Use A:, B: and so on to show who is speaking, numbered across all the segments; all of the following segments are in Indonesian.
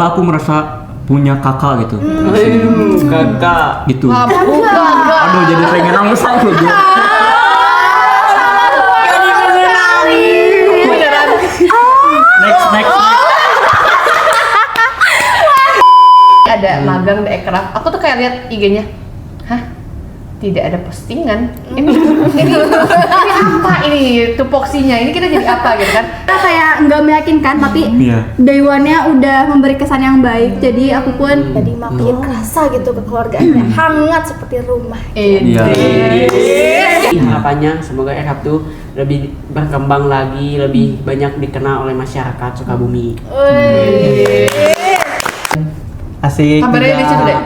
A: Aku merasa punya kakak gitu.
B: Kakak.
A: Gitu.
C: Kakak.
A: Aduh, jadi pengen nangis aku gitu. Next.
C: Ada magang di Ekraf. Aku tuh kayak lihat IG-nya. Hah? Tidak ada postingan. Ini apa ini tupoksinya? Ini kita jadi apa gitu kan?
D: Kita kayak nggak meyakinkan, tapi
A: Iya.
D: Day One-nya udah memberi kesan yang baik. Jadi aku pun
E: Jadi makin kerasa gitu kekeluargaannya, hangat seperti rumah.
A: Iya.
B: Harapannya semoga Ekraf tuh lebih berkembang lagi, lebih banyak dikenal oleh masyarakat Sukabumi.
F: Asik.
C: Kabarnya di situ deh.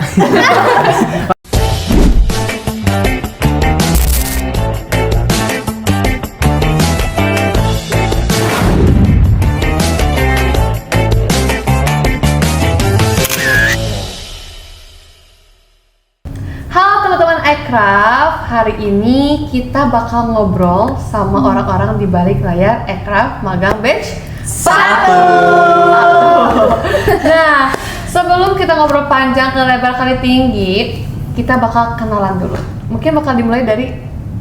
C: Halo teman-teman Ekraf, hari ini kita bakal ngobrol sama orang-orang di balik layar Ekraf Magang Batch 1. Nah, sebelum kita ngobrol panjang ke lebar kali tinggi, kita bakal kenalan dulu. Mungkin bakal dimulai dari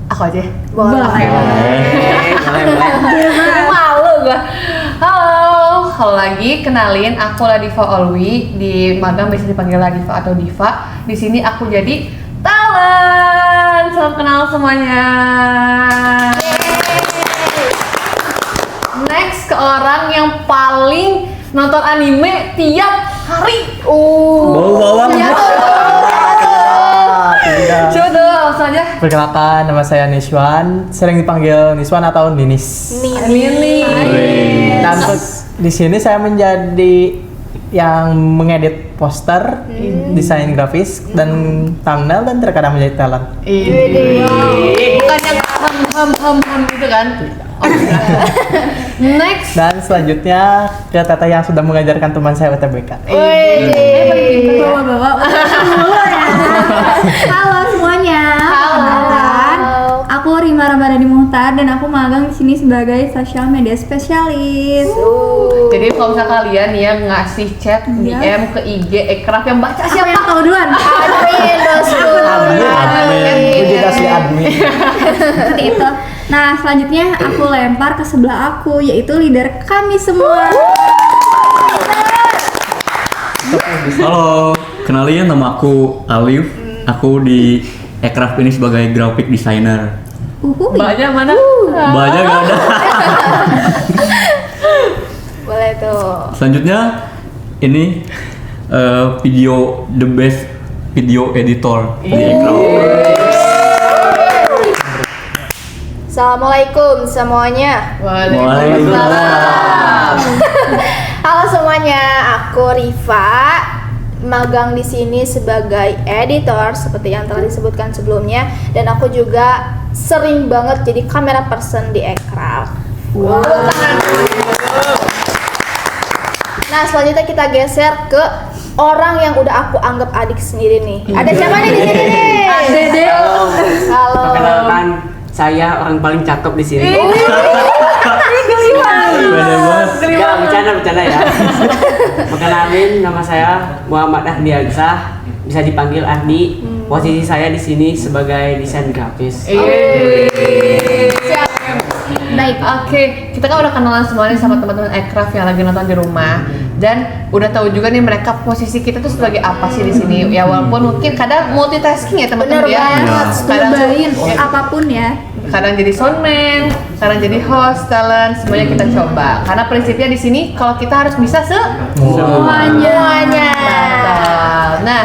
C: aku aja.
E: Boleh.
C: Malu gua. Halo lagi, kenalin aku Ladiva Olwi, di magang biasa dipanggil Ladiva atau Diva. Di sini aku jadi talent. Salam kenal semuanya. Next ke orang yang paling nonton anime tiap hari.
F: Bau-bauan.
C: Coba dulu langsung aja.
F: Perkenalkan, nama saya Niswan, sering dipanggil Niswan atau Ninis.
C: Nini.
F: Dan untuk di sini saya menjadi yang mengedit poster, desain grafis, dan thumbnail, dan terkadang menjadi talent.
C: Bukan yang hem gitu kan? Oh, enggak. Next.
F: Dan selanjutnya ke Tata yang sudah mengajarkan teman saya UTBK.
D: bawa-bawa dulu ya. Halo semuanya. Perkenalkan, aku Rima Ramadhani Muhtar dan aku magang di sini sebagai social media spesialis.
C: Jadi kalau misalnya kalian ya ngasih chat DM ke IG Ekraf yang baca
D: Siapa yang
C: siapa?
D: tahu duluan?
E: Admin, bosku.
F: Admin, udah kasih admin.
D: Seperti itu. Nah, selanjutnya aku lempar ke sebelah aku, yaitu leader kami semua.
A: Halo, kenalin nama aku Alif. Aku di Ekraf ini sebagai graphic designer.
C: Banyak mana?
A: Banyak gak ada.
E: Boleh tuh.
A: Selanjutnya ini video the best video editor di Ekraf.
E: Assalamualaikum semuanya.
A: Waalaikumsalam.
E: Halo semuanya, aku Riva. Magang di sini sebagai editor seperti yang telah disebutkan sebelumnya, dan aku juga sering banget jadi kamera person di Ekraf. Nah, selanjutnya kita geser ke orang yang udah aku anggap adik sendiri nih. Ada siapa nih di sini nih?
C: Dede.
E: Halo.
B: Perkenalkan, saya orang paling cakep di sini.
A: Beda banget.
B: Enggak, bercanda ya. Perkenalin, nama saya Muhammad Ahdi Agsah, bisa dipanggil Ahdi. Posisi saya di sini sebagai desain grafis.
C: Baik, oke. Kita kan udah kenalan semuanya sama teman-teman Ekraf yang lagi nonton di rumah, dan udah tahu juga nih mereka posisi kita tuh sebagai apa sih di sini. Ya walaupun mungkin kadang multitasking ya teman-teman
E: Bener
C: ya.
E: banget.
C: Kadang
D: Nyobain apapun ya.
C: kadang jadi soundman, kadang jadi host, talent, semuanya kita coba. Karena prinsipnya di sini kalau kita harus bisa semuanya. Nah,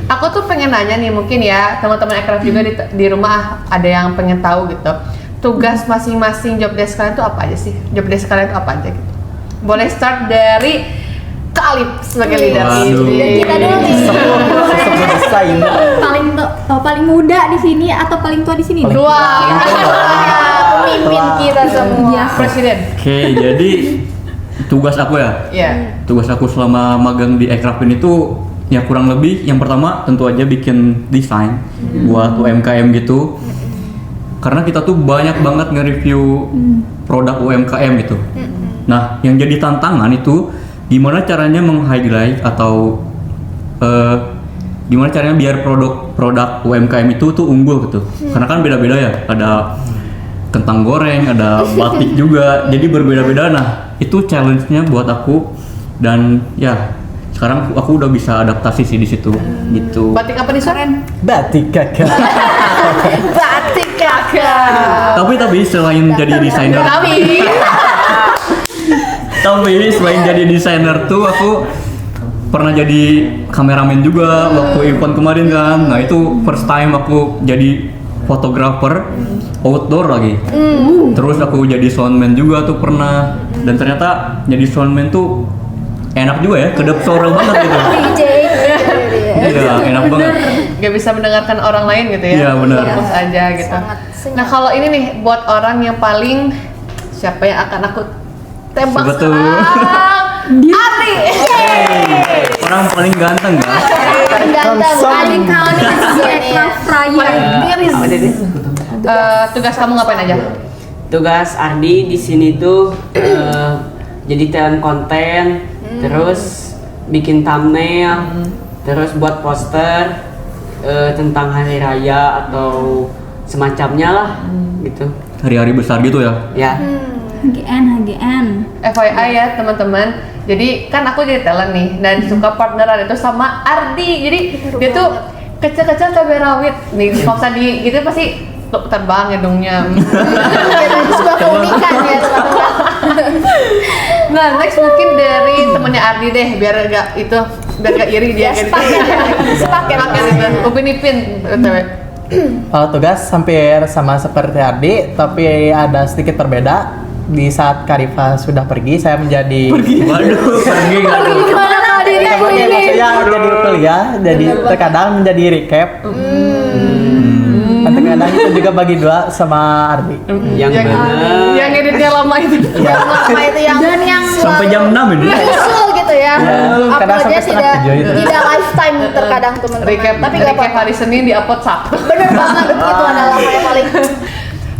C: aku tuh pengen nanya nih, mungkin ya teman-teman Ekraf juga di rumah ada yang pengen tahu gitu. Tugas masing-masing job desk kalian tuh apa aja sih? Job desk kalian tuh apa aja gitu? Boleh start dari Kak Alif sebagai leader.
A: Waduh.
E: Kita dulu nih.
F: Desain.
D: Paling muda di sini atau paling tua di sini? nih?
C: Dua.
E: Pemimpin kita semua.
D: Iya.
C: Presiden.
A: Oke, jadi tugas aku ya.
C: Iya.
A: Tugas aku selama magang di Ekraf ini tuh ya kurang lebih yang pertama tentu aja bikin desain buat UMKM gitu. Karena kita tuh banyak banget nge-review produk UMKM gitu. Nah, yang jadi tantangan itu gimana caranya meng-highlight atau gimana caranya biar produk UMKM itu tuh unggul gitu. Karena kan beda-beda ya, ada kentang goreng, ada batik juga, jadi berbeda-beda. Nah itu challenge-nya buat aku, dan ya sekarang aku udah bisa adaptasi sih di situ gitu.
C: Batik apa nih, Soren?
F: Batik kakak.
C: Batik kakak.
A: Tapi selain jadi desainer, tapi selain jadi desainer tuh aku pernah jadi kameramen juga waktu event kemarin kan. Nah itu first time aku jadi fotografer outdoor lagi. Terus aku jadi soundman juga tuh pernah, dan ternyata jadi soundman tuh enak juga ya, kedap suara banget gitu.
E: DJ.
A: Iya, enak banget.
C: Gak bisa mendengarkan orang lain gitu ya.
A: Iya, benar.
C: Fokus aja gitu.
E: Sangat senyap.
C: Nah kalau ini nih buat orang yang paling, siapa yang akan aku tembak
A: Siapa tuh?
C: sekarang? Ardi.
A: Orang paling ganteng kan?
E: Paling ganteng.
D: Paling counting si Aircraft Fryer.
C: Tugas kamu ngapain aja?
B: Tugas Ardi di sini tuh jadi talent konten, terus bikin thumbnail, terus buat poster tentang hari raya atau semacamnya lah gitu.
A: Hari-hari besar gitu ya?
B: Ya.
D: HGN.
C: FYI ya teman-teman, jadi kan aku jadi talent nih dan suka partneran itu sama Ardi. Jadi dia tuh kecil-kecil cabai rawit nih, kalau usah di gitu pasti terbang hidungnya.
E: Itu sebuah keunikan ya teman-teman.
C: Nah next mungkin dari temennya Ardi deh, biar gak iri dia. Sepaket itu. Upin Ipin btw.
F: Kalau tugas hampir sama seperti Ardi, tapi ada sedikit berbeda. Di saat Karifa sudah pergi, saya menjadi
A: Waduh, pergi gak tuh?
E: Gimana diriku
F: Seperti
E: ini?
F: maksudnya menjadi kuliah, jadi terkadang menjadi recap. Dan terkadang itu juga bagi dua sama Ardi.
B: Yang benar.
C: Yang editnya lama itu.
F: Iya.
E: Apa itu yang
D: Dan yang
A: Sampai jam 6 ini?
E: usul gitu ya.
F: Ya, kadang
E: Uploadnya
F: sampai setengah
E: tidak
F: 7 itu.
E: tidak lifetime terkadang teman-teman.
C: Recap,
E: Tapi gak
C: recap
E: apa-apa.
C: hari Senin di upload Sabtu.
E: Bener banget, itu adalah hal yang paling.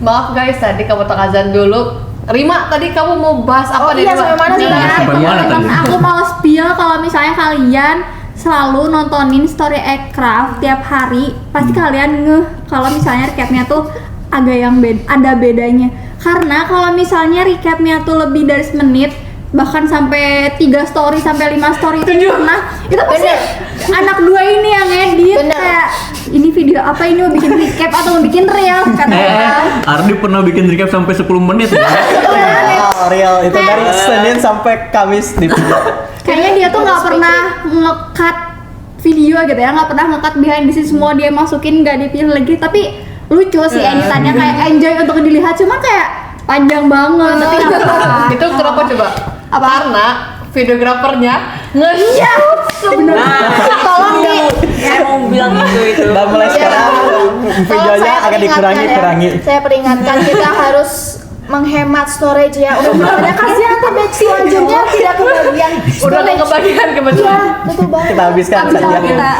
C: Maaf guys, tadi kamu tak azan dulu. Rima, tadi kamu mau bahas apa
E: Oh
C: nih?
E: iya,
C: Rima?
E: sampai mana sih?
D: Iya,
A: Sampai mana tadi?
D: aku mau spill kalau misalnya kalian selalu nontonin story Aircraft tiap hari, pasti kalian ngeh kalau misalnya recapnya tuh agak yang ada bedanya. Karena kalau misalnya recapnya tuh lebih dari semenit, bahkan sampai 3 story sampai 5 story itu pernah, itu pasti anak dua ini yang edit
E: Bener.
D: kayak ini video apa, ini mau bikin recap atau mau bikin reel kata orang.
A: Ardi pernah bikin recap sampai 10 menit ya?
F: Oh, real itu dari Senin sampai Kamis di video.
D: Kayaknya dia tuh nggak pernah nge-cut video gitu ya, nggak pernah nge-cut behind the scenes, semua dia masukin, nggak dipilih lagi. Tapi lucu sih editannya, kayak enjoy untuk dilihat, cuma kayak panjang banget. Tapi nggak apa-apa.
C: Itu kenapa coba?
D: Apa?
C: Karena videografernya nge-shoot sebenarnya.
E: Tolong di.
B: Saya mau bilang itu.
F: Dan mulai sekarang videonya
E: Saya
F: akan
E: peringatkan ya.
F: dikurangi.
E: Saya peringatkan kita harus menghemat storage ya. Udah benar kasihan tuh batch selanjutnya tidak kebagian.
C: Udah gak kebagian kebetulan.
E: Iya, betul banget.
F: Kita habiskan
D: Bisa
F: saja.
D: kita.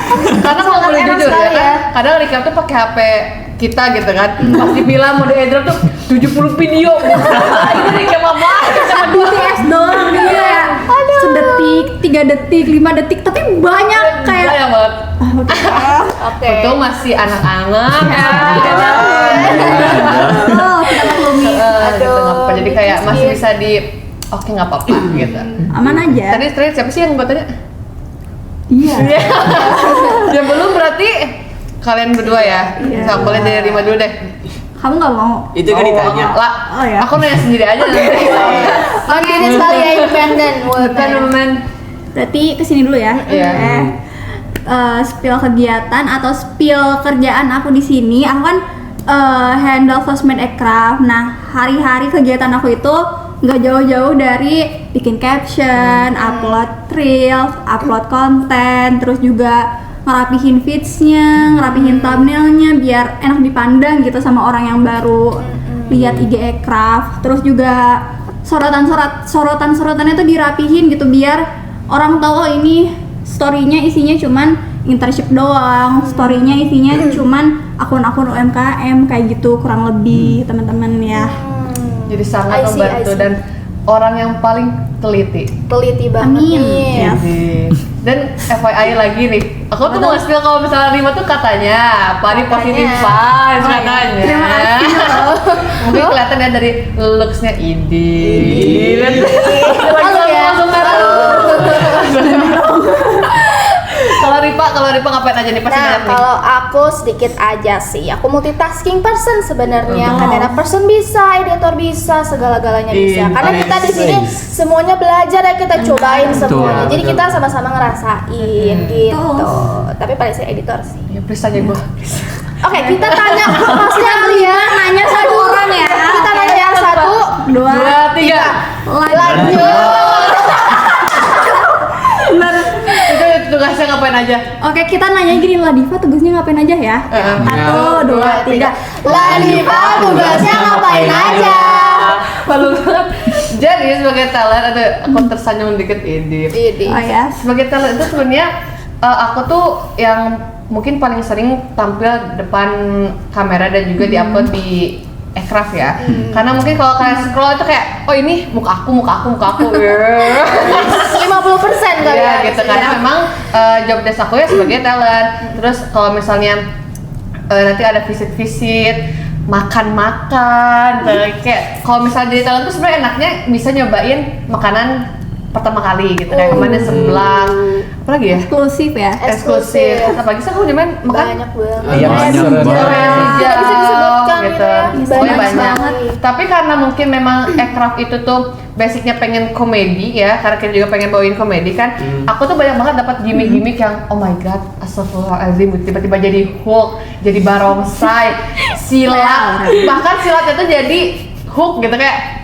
C: Karena kalau boleh
E: enak
C: jujur ya
E: sekali
C: kan,
E: ya.
C: kadang recap tuh pakai HP kita gitu kan. Pas dibilang mau di-airdrop tuh 70 video. Ini recap apa?
D: BTS doang dia. Sedetik, 3 detik, 5 detik, tapi banyak kayak
C: Sayang banget.
E: Oke.
C: Itu masih anak-anak.
D: oh, kita maklumi.
C: Gitu, nggak apa-apa. Jadi kayak masih bisa di oke nggak apa-apa gitu.
D: Aman aja.
C: Tadi terakhir siapa sih yang gue tanya?
D: Iya.
C: Ya belum, berarti kalian berdua ya.
D: Iya.
C: Nggak boleh dari Rima dulu deh.
D: Kamu nggak mau?
B: Itu kan ditanya.
C: Lah,
D: Oh, ya.
C: aku nanya sendiri aja nanti.
E: Oke, ini sekali ya independen.
C: Teman-teman.
D: Berarti kesini dulu ya.
C: Iya.
D: Spill kegiatan atau spill kerjaan aku di sini. Aku kan handle sosmed Aircraft. Nah, hari-hari kegiatan aku itu nggak jauh-jauh dari bikin caption, upload reels, upload konten, terus juga ngerapihin feeds-nya, ngerapihin thumbnail-nya biar enak dipandang gitu sama orang yang baru lihat IG Aircraft. Terus juga sorotan-sorotannya tuh dirapihin gitu biar orang tahu oh ini story-nya isinya cuman internship doang, story-nya isinya cuman akun-akun UMKM kayak gitu kurang lebih teman-teman ya.
C: Jadi sangat
E: I see,
C: membantu
E: I see.
C: dan orang yang paling teliti
E: banget
D: Amin.
E: nih.
D: Ya.
C: dan FYI lagi nih, aku tuh mau nge-spill kalau misalnya Rima tuh katanya body positive vibes katanya.
D: Terima kasih loh.
C: Mungkin kelihatan ya dari looks-nya Idi.
E: Halo ya.
C: Kalau Ripa ngapain aja nih pasti
E: Nah,
C: banyak nih.
E: kalau aku sedikit aja sih. Aku multitasking person sebenarnya. Kamera person bisa, editor bisa, segala-galanya bisa. Karena kita di sini semuanya belajar ya, kita cobain semuanya. Jadi kita sama-sama ngerasain gitu. Tapi paling saya editor sih.
C: Ya please aja gue.
E: Oke, kita tanya hostnya kalian.
D: Nanya satu orang ya.
E: Kita nanya satu,
D: Dua,
C: 2, 3.
E: lanjut.
D: bener.
C: Itu tugasnya ngapain aja?
D: Oke, kita nanya gini, Ladiva tugasnya ngapain aja ya? Satu, dua, tiga.
E: Ladiva tugasnya ngapain aja?
C: Malu banget. Jadi sebagai talent, ada aku tersanjung dikit Idi.
D: Oh ya.
C: Sebagai talent itu sebenarnya aku tuh yang mungkin paling sering tampil depan kamera dan juga diupload di Aircraft ya. Karena mungkin kalau kalian scroll itu kayak, oh ini muka aku.
E: 50% kali
C: Ya
E: ya.
C: gitu, karena memang job desk aku ya sebagai talent. Terus kalau misalnya nanti ada visit-visit, makan-makan, kayak kalau misalnya jadi talent tuh sebenarnya enaknya bisa nyobain makanan pertama kali gitu, kayak kemarin sebelah apa lagi ya?
D: Eksklusif ya.
C: Eksklusif. Apalagi sih aku nyobain makan
E: Banyak banget.
F: Iya,
A: Banyak
F: seru.
A: banget.
E: Tidak bisa disebutkan
C: gitu.
E: gitu ya.
C: Pokoknya
E: Banyak
C: banyak.
E: banget.
C: Tapi karena mungkin memang Aircraft itu tuh basicnya pengen komedi ya, karena kita juga pengen bawain komedi kan. Aku tuh banyak banget dapat gimmick-gimmick yang oh my god, astagfirullahaladzim, tiba-tiba jadi Hulk, jadi barongsai, silat, bahkan silatnya tuh jadi hook gitu kayak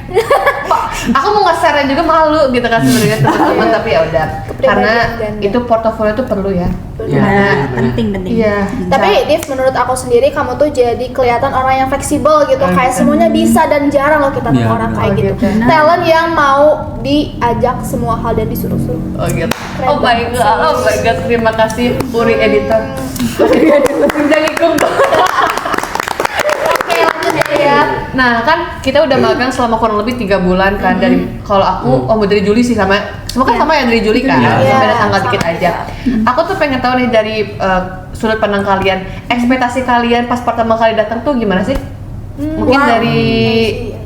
C: Pak, aku mau nge-share juga malu gitu kan sebenarnya teman-teman, tapi ya udah karena
E: ganda.
C: itu portofolio tuh perlu ya.
D: Nah, penting.
C: Iya.
E: Tapi Div, menurut aku sendiri kamu tuh jadi kelihatan orang yang fleksibel gitu, kayak semuanya bisa dan jarang loh kita
A: Iya,
E: nemu orang
A: benar.
E: kayak
C: Oh,
E: gitu.
C: gitu.
E: Talent yang mau diajak semua hal dan disuruh-suruh.
C: Oh gitu.
E: Keren
C: Oh my
E: banget
C: god, oh my god, terima kasih Uri editor. Menjadi Oke, lanjut ya. Nah, kan kita udah magang selama kurang lebih 3 bulan kan dari kalau aku dari Juli sih sama semua kan sama ya dari Juli kan.
E: Iya.
C: Beda tanggal dikit aja. Aku tuh pengen tahu nih dari sudut pandang kalian, ekspektasi kalian pas pertama kali datang tuh gimana sih? Mungkin
E: Wow.
C: dari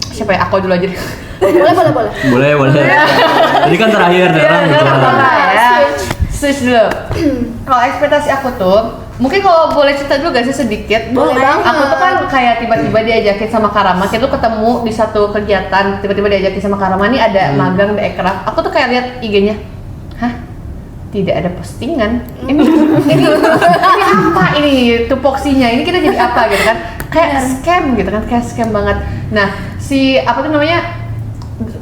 C: siapa ya? Aku dulu aja.
E: Boleh.
A: Boleh. Jadi kan terakhir sekarang gitu.
C: Ya. Switch dulu. Kalau ekspektasi aku tuh, mungkin kalau boleh cerita juga sih sedikit.
E: Boleh banget.
C: Aku tuh kan kayak tiba-tiba diajakin sama Karama, kita tuh ketemu di satu kegiatan, tiba-tiba diajakin sama Karama nih ada magang di Aircraft. Aku tuh kayak lihat IG-nya, hah? Tidak ada postingan. Ini apa ini tupoksinya? Ini kita jadi apa gitu kan? Kayak scam gitu kan, kayak scam banget. Nah, si apa tuh namanya?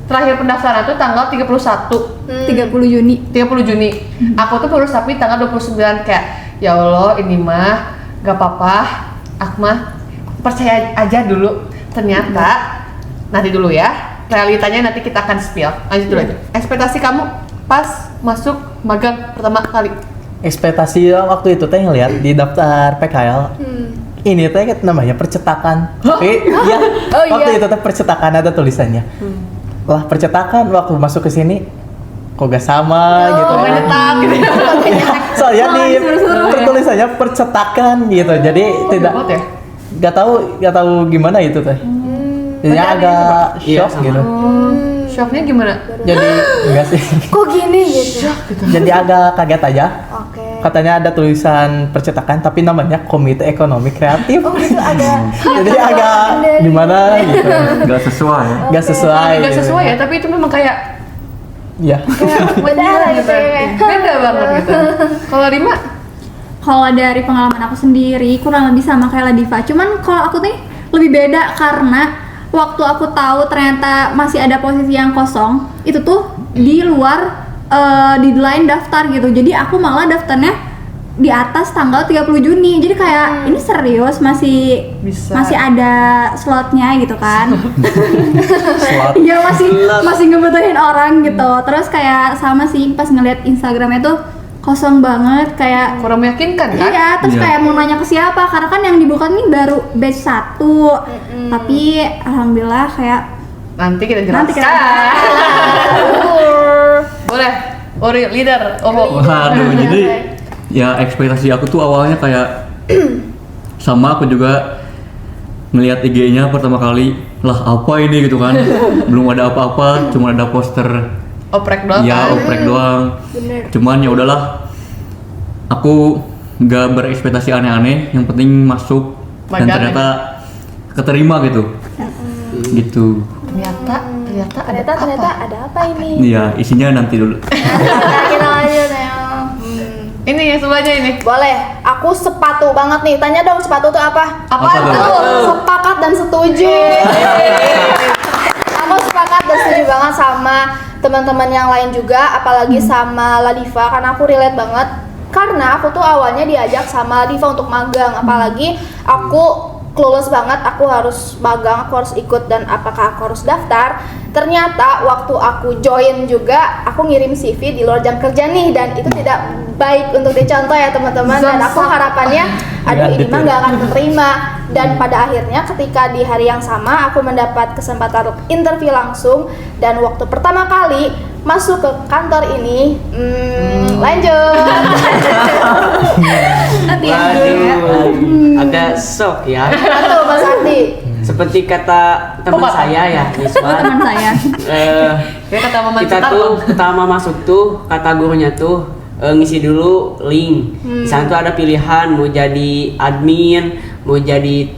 C: Terakhir pendaftaran tuh tanggal 31
D: 30 Juni.
C: 30 Juni. Aku tuh baru tapi tanggal 29 kayak ya Allah ini mah gak apa-apa. Aku mah percaya aja dulu. Ternyata nanti dulu ya. Realitanya nanti kita akan spill. Lanjut dulu aja. Ekspektasi kamu pas masuk magang pertama kali.
F: Ekspektasi waktu itu teh ngeliat di daftar PKL. Ini teh namanya percetakan. Tapi ya waktu itu teh percetakan ada tulisannya. Lah percetakan waktu masuk ke sini kok gak sama gitu.
C: Oh, nyetak gitu.
F: Soalnya di tertulisannya percetakan gitu. Jadi tidak
C: Ribet ya?
F: gak tahu gimana itu teh. Jadi
C: Berarti
F: agak
C: ada
B: Iya,
F: shock
B: sama.
F: gitu.
C: Shocknya gimana?
F: Jadi enggak sih.
E: Kok gini gitu?
F: Jadi agak kaget aja.
E: Oke.
F: Katanya ada tulisan percetakan tapi namanya Komite Ekonomi Kreatif.
E: Oh gitu ada.
F: Jadi agak gimana gitu.
A: Gak sesuai ya.
F: Gak sesuai.
C: Gak
F: gitu.
C: sesuai ya, tapi itu memang kayak
F: Ya.
E: Beda lah gitu ya.
C: Beda banget gitu. Kalau Rima
D: Kalau dari pengalaman aku sendiri kurang lebih sama kayak Ladiva. Cuman kalau aku nih lebih beda karena waktu aku tahu ternyata masih ada posisi yang kosong, itu tuh di luar deadline daftar gitu. Jadi aku malah daftarnya di atas tanggal 30 Juni. Jadi kayak ini serius masih
C: Bisa.
D: masih ada slotnya gitu kan.
F: Slot.
D: Iya masih ngebutuhin orang gitu. Terus kayak sama sih pas ngeliat Instagramnya tuh kosong banget kayak
C: kurang meyakinkan kan?
D: iya, terus
A: Iya.
D: kayak mau nanya ke siapa karena kan yang dibuka nih baru batch 1. Tapi alhamdulillah kayak
C: Nanti kita
D: Nanti
C: jelaskan.
D: kita
C: Boleh. Ori leader.
A: Waduh, jadi ya ekspektasi aku tuh awalnya kayak sama, aku juga ngelihat IG-nya pertama kali, lah apa ini gitu kan. Belum ada apa-apa, cuma ada poster
C: Oprek doang.
A: ya oprek doang.
E: Bener.
A: Cuman ya udahlah, aku nggak berekspektasi aneh-aneh, yang penting masuk dan
C: Magang
A: ternyata keterima gitu. Gitu.
C: Ternyata
E: Ada apa ini?
A: Iya, isinya nanti dulu.
E: Nah, kita lanjut ya.
C: ini yang semuanya ini.
E: Boleh, aku sepatu banget nih. Tanya dong sepatu tuh apa?
A: Apa tuh?
E: Sepakat dan setuju. Aku sepakat dan setuju banget sama teman-teman yang lain juga, apalagi sama Ladiva karena aku relate banget. Karena aku tuh awalnya diajak sama Ladiva untuk magang, apalagi aku clueless banget, aku harus magang, aku harus ikut dan apakah aku harus daftar. Ternyata waktu aku join juga, aku ngirim CV di luar jam kerja nih, dan itu tidak baik untuk dicontoh ya teman-teman. Dan aku harapannya, aduh ini mah nggak akan keterima. Dan pada akhirnya ketika di hari yang sama aku mendapat kesempatan untuk interview langsung, dan waktu pertama kali masuk ke kantor ini, lanjut.
B: Waduh, agak shock ya.
E: Betul Mas Andi.
B: Seperti kata teman
C: Pak.
B: saya ya, Miswan.
D: Teman saya.
C: Dia kata Mama
B: Kita
C: Citar,
B: tuh
C: Bang.
B: pertama masuk tuh kata gurunya tuh ngisi dulu link. Di sana tuh ada pilihan mau jadi admin, mau jadi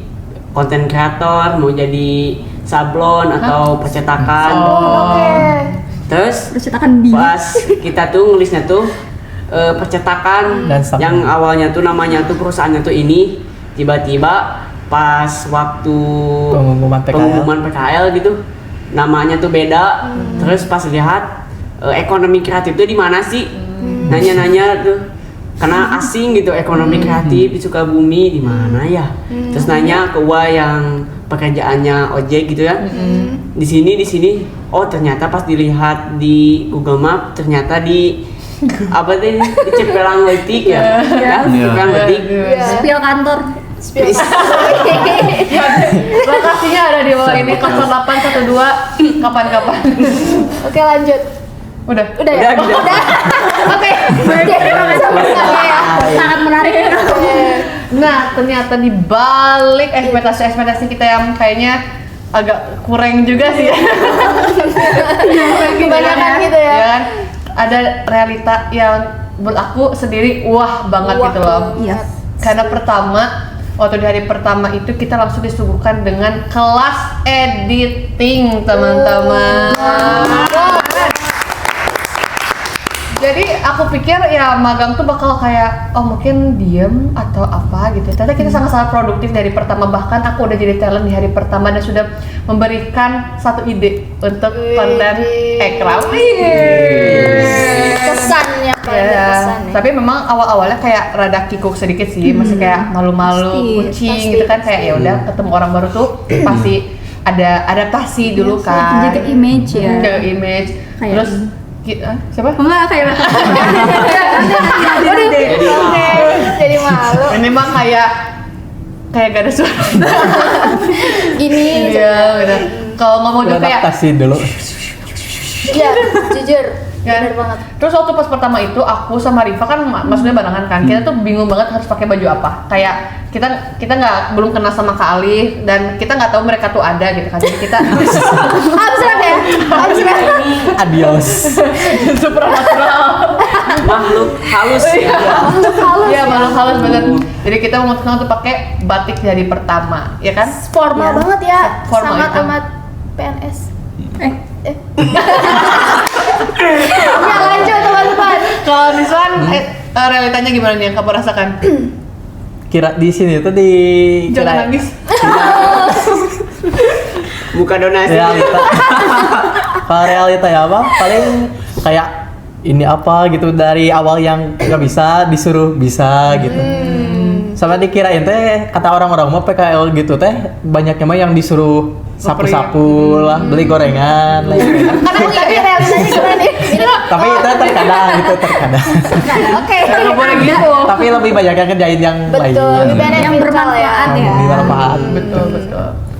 B: konten kreator, mau jadi sablon atau percetakan.
E: Oke.
B: Terus
D: Percetakan bini.
B: pas kita tuh nulisnya tuh percetakan
F: Dan sama.
B: yang awalnya tuh namanya tuh perusahaannya tuh ini, tiba-tiba pas waktu pengumuman PKL gitu namanya tuh beda. Terus pas lihat ekonomi kreatif tuh di mana sih, nanya-nanya tuh karena asing gitu, ekonomi kreatif di Sukabumi di mana ya. Terus nanya ke Wa yang pekerjaannya ojek gitu ya, di sini. Oh ternyata pas dilihat di Google Map ternyata di apa tadi, di Cipelang Letik ya, Cipelang Letik.
D: Spill kantor.
E: Spill.
C: Lokasinya ada di bawah ini 0812 kapan-kapan.
E: Oke lanjut.
C: Udah.
E: Udah ya?
B: Udah, gitu.
E: Oke.
D: Sangat menarik.
C: Nah, ternyata di balik ekspektasi kita yang kayaknya agak kurang juga sih ya.
E: Kebanyakan gitu ya.
C: kan? Ada realita yang menurut aku sendiri wah banget
E: Wah
C: gitu loh.
D: Iya.
C: Karena pertama, waktu di hari pertama itu kita langsung disuguhkan dengan kelas editing, teman-teman. Jadi aku pikir ya magang tuh bakal kayak oh mungkin diem atau apa gitu. Ternyata kita sangat-sangat produktif dari pertama, bahkan aku udah jadi talent di hari pertama dan sudah memberikan satu ide untuk konten Ekraf.
E: Kesannya paling
C: Ya,
E: berkesan ya.
C: tapi memang awal-awalnya kayak rada kikuk sedikit sih, masih kayak malu-malu,
D: Pasti,
C: kucing
E: pasti.
C: gitu kan, kayak ya udah ketemu orang baru tuh pasti ada adaptasi dulu kan.
D: Jaga image ya.
C: Jaga image.
D: Kayak
C: Terus siapa?
D: Enggak kayak
E: Jadi malu.
C: Ini mah kayak gak ada suara.
E: Gini.
C: Iya, udah. Kalau ngomong juga kayak
F: Adaptasi dulu.
E: Iya, jujur.
C: kan?
E: Bener banget.
C: Terus waktu pas pertama itu aku sama Riva kan maksudnya barengan kan, kita tuh bingung banget harus pakai baju apa. Kayak kita nggak belum kenal sama Kak Ali dan kita nggak tahu mereka tuh ada gitu kan. Jadi kita
E: Abstrak ya? Abstrak.
F: Adios.
C: supernatural.
B: Makhluk halus ya.
C: Iya, malu halus banget. Jadi kita memutuskan untuk pakai batik dari pertama, ya kan?
E: Formal
C: Iya.
E: banget ya.
C: Formal
E: Sangat
C: itu.
E: amat PNS. Ya lanjut teman-teman.
C: Kalau Niswan, realitanya gimana nih yang kamu rasakan?
F: Kira di sini tuh di
C: Jangan nangis.
B: Buka donasi.
F: realita. Kalau realita ya apa? Paling kayak ini apa gitu dari awal yang nggak bisa disuruh bisa gitu. Sama dikirain teh kata orang-orang mah PKL gitu teh banyaknya mah yang disuruh sapu-sapu lah, beli gorengan lah.
E: Tapi realitanya gimana nih?
F: Tapi itu terkadang gitu terkadang.
E: Oke.
C: Nggak boleh gitu.
F: Tapi lebih banyak yang kerjain yang lain.
E: Betul, lebih beneficial
D: Yang bermanfaat ya.
F: Lebih bermanfaat.
C: Betul.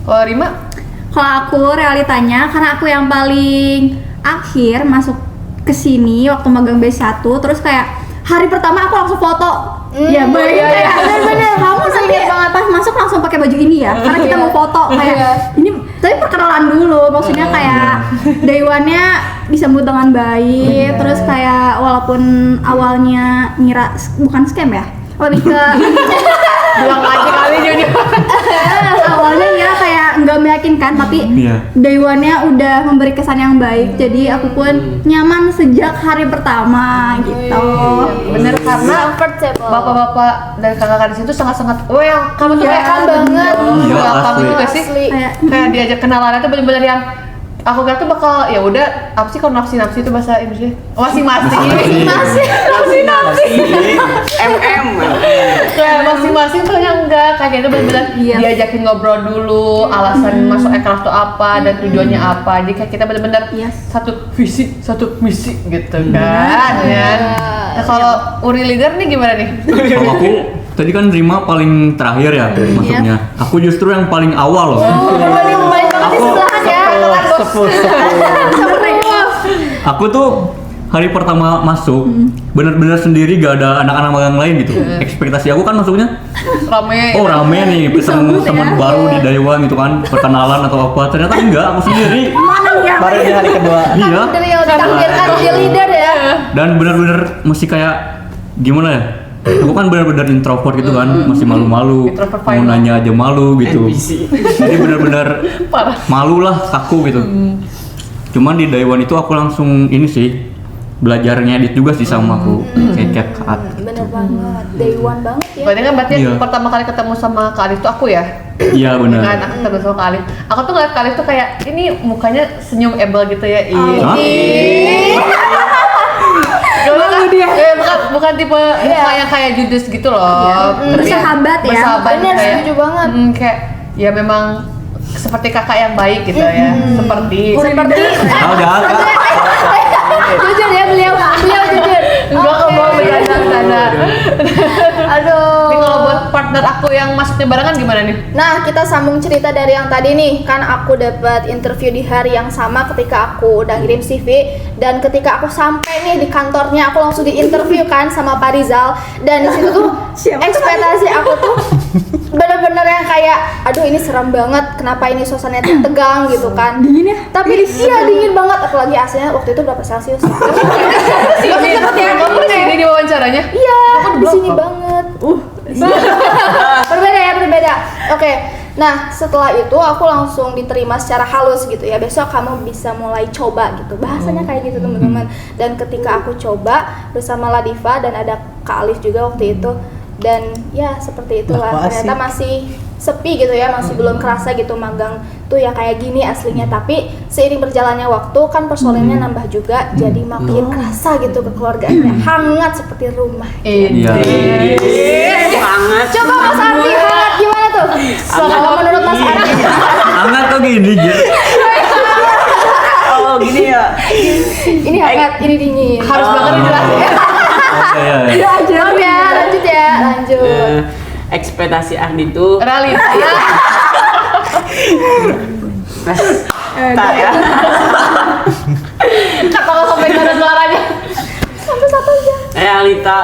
C: Kalau Rima,
D: Kalau aku realitanya karena aku yang paling akhir masuk kesini waktu magang B1, terus kayak hari pertama aku langsung foto. Ya bayangin kayak bener-bener kamu nanti pas masuk langsung pakai baju ini ya, karena kita mau foto kayak ini. Tapi perkenalan dulu, maksudnya kayak day one-nya disambut dengan baik, terus kayak walaupun awalnya ngira bukan scam ya, lebih ke
C: Bilang aja kali jadi.
D: awalnya ngira kayak nggak meyakinkan, tapi day one-nya udah memberi kesan yang baik, jadi aku pun nyaman sejak hari pertama gitu.
C: Bener, karena
E: Comfortable.
C: bapak-bapak dan kakak-kakak di situ sangat-sangat welcome tuh kayak
E: banget.
C: welcome
A: asli.
C: itu gak sih?
E: Asli.
C: Kayak diajak kenalannya tuh bener-bener yang aku kira tuh bakal ya udah apa sih kalau nafsi itu bahasa Inggrisnya masing-masing kayak masing-masing tuh yang enggak kayak gitu bener-bener diajakin ngobrol dulu alasan masuk ekraf tuh apa dan tujuannya apa, jadi kayak kita bener-bener satu visi satu misi gitu kan ya. Nah, kalau Uri leader nih gimana nih?
A: Kalau aku tadi kan Rima paling terakhir ya masuknya. Aku justru yang paling awal loh.
E: Berbanding banget di sebelahan ya.
F: Sepuh.
A: Aku tuh hari pertama masuk bener-bener sendiri, gak ada anak-anak magang lain gitu. Ekspektasi aku kan masuknya rame nih, ketemu teman baru di Daiwan gitu kan, perkenalan atau apa. Ternyata enggak, aku sendiri.
F: Baru di hari kedua.
A: Iya.
E: Dari yang ditakdirkan jadi leader ya.
A: Dan bener-bener masih kayak gimana ya? Aku kan bener-bener introvert gitu kan, masih malu-malu,
C: Introvert
A: mau
C: final.
A: nanya aja malu gitu. Jadi bener-bener malu lah, kaku gitu. Cuman di Daiwan itu aku langsung ini sih, belajar ngedit juga sih sama aku, kayak CapCut.
E: Bener banget. Day one banget ya.
C: Berarti
A: Iya.
C: pertama kali ketemu sama Kak Alif tuh aku ya?
A: Iya benar.
C: Kan aku ketemu sama Kak Alif. Aku tuh ngeliat Kak Alif tuh kayak ini mukanya senyum able gitu ya.
A: Hah?
C: Bukan tipe muka yang kayak judes gitu loh.
D: Bersahabat ya.
C: Bersahabat
E: Bener,
C: kayak,
E: setuju banget.
C: kayak ya memang seperti kakak yang baik gitu ya. Seperti
A: Ah, udah Kak.
E: Jujur ya beliau jujur.
C: enggak kok mau bercanda.
E: Aduh.
C: Ini kalau buat partner aku yang masuknya barengan gimana nih?
E: Nah, kita sambung cerita dari yang tadi nih. Kan aku dapat interview di hari yang sama ketika aku udah ngirim CV, dan ketika aku sampai nih di kantornya, aku langsung diinterview kan sama Pak Rizal, dan di situ tuh ekspektasi aku tuh bener-bener yang kayak aduh ini serem banget, kenapa ini suasananya tegang gitu kan.
D: Dingin ya?
E: Tapi iya dingin banget, apalagi AC-nya waktu itu berapa Celcius?
C: Kamu di sini di wawancaranya?
E: Iya, di sini banget. Berbeda. Oke. Nah, setelah itu aku langsung diterima secara halus gitu ya. Besok kamu bisa mulai coba gitu. Bahasanya kayak gitu, teman-teman. Dan ketika aku coba bersama Ladiva dan ada Kak Alif juga waktu itu, dan ya seperti itulah.
F: Wah, asik.
E: Ternyata masih sepi gitu ya, masih belum kerasa gitu magang tuh ya kayak gini aslinya. Tapi seiring berjalannya waktu kan personelnya nambah juga, jadi makin kerasa gitu kekeluargaannya, hangat seperti rumah.
A: Iya.
B: Hangat.
E: Coba Mas Ardi, hangat gimana tuh? Kalau menurut Mas Ardi,
A: Hangat kok gini, Jer.
B: Oh gini ya.
E: ini hangat, ini dingin.
C: Harus banget dijelasin.
A: Iya.
E: Maaf ya, lanjut ya, lanjut.
B: Ekspektasi Ardi itu
C: Realita.
B: tak ya.
C: Kata lo sampai gak ada suaranya.
E: Satu-satu aja.
B: Realita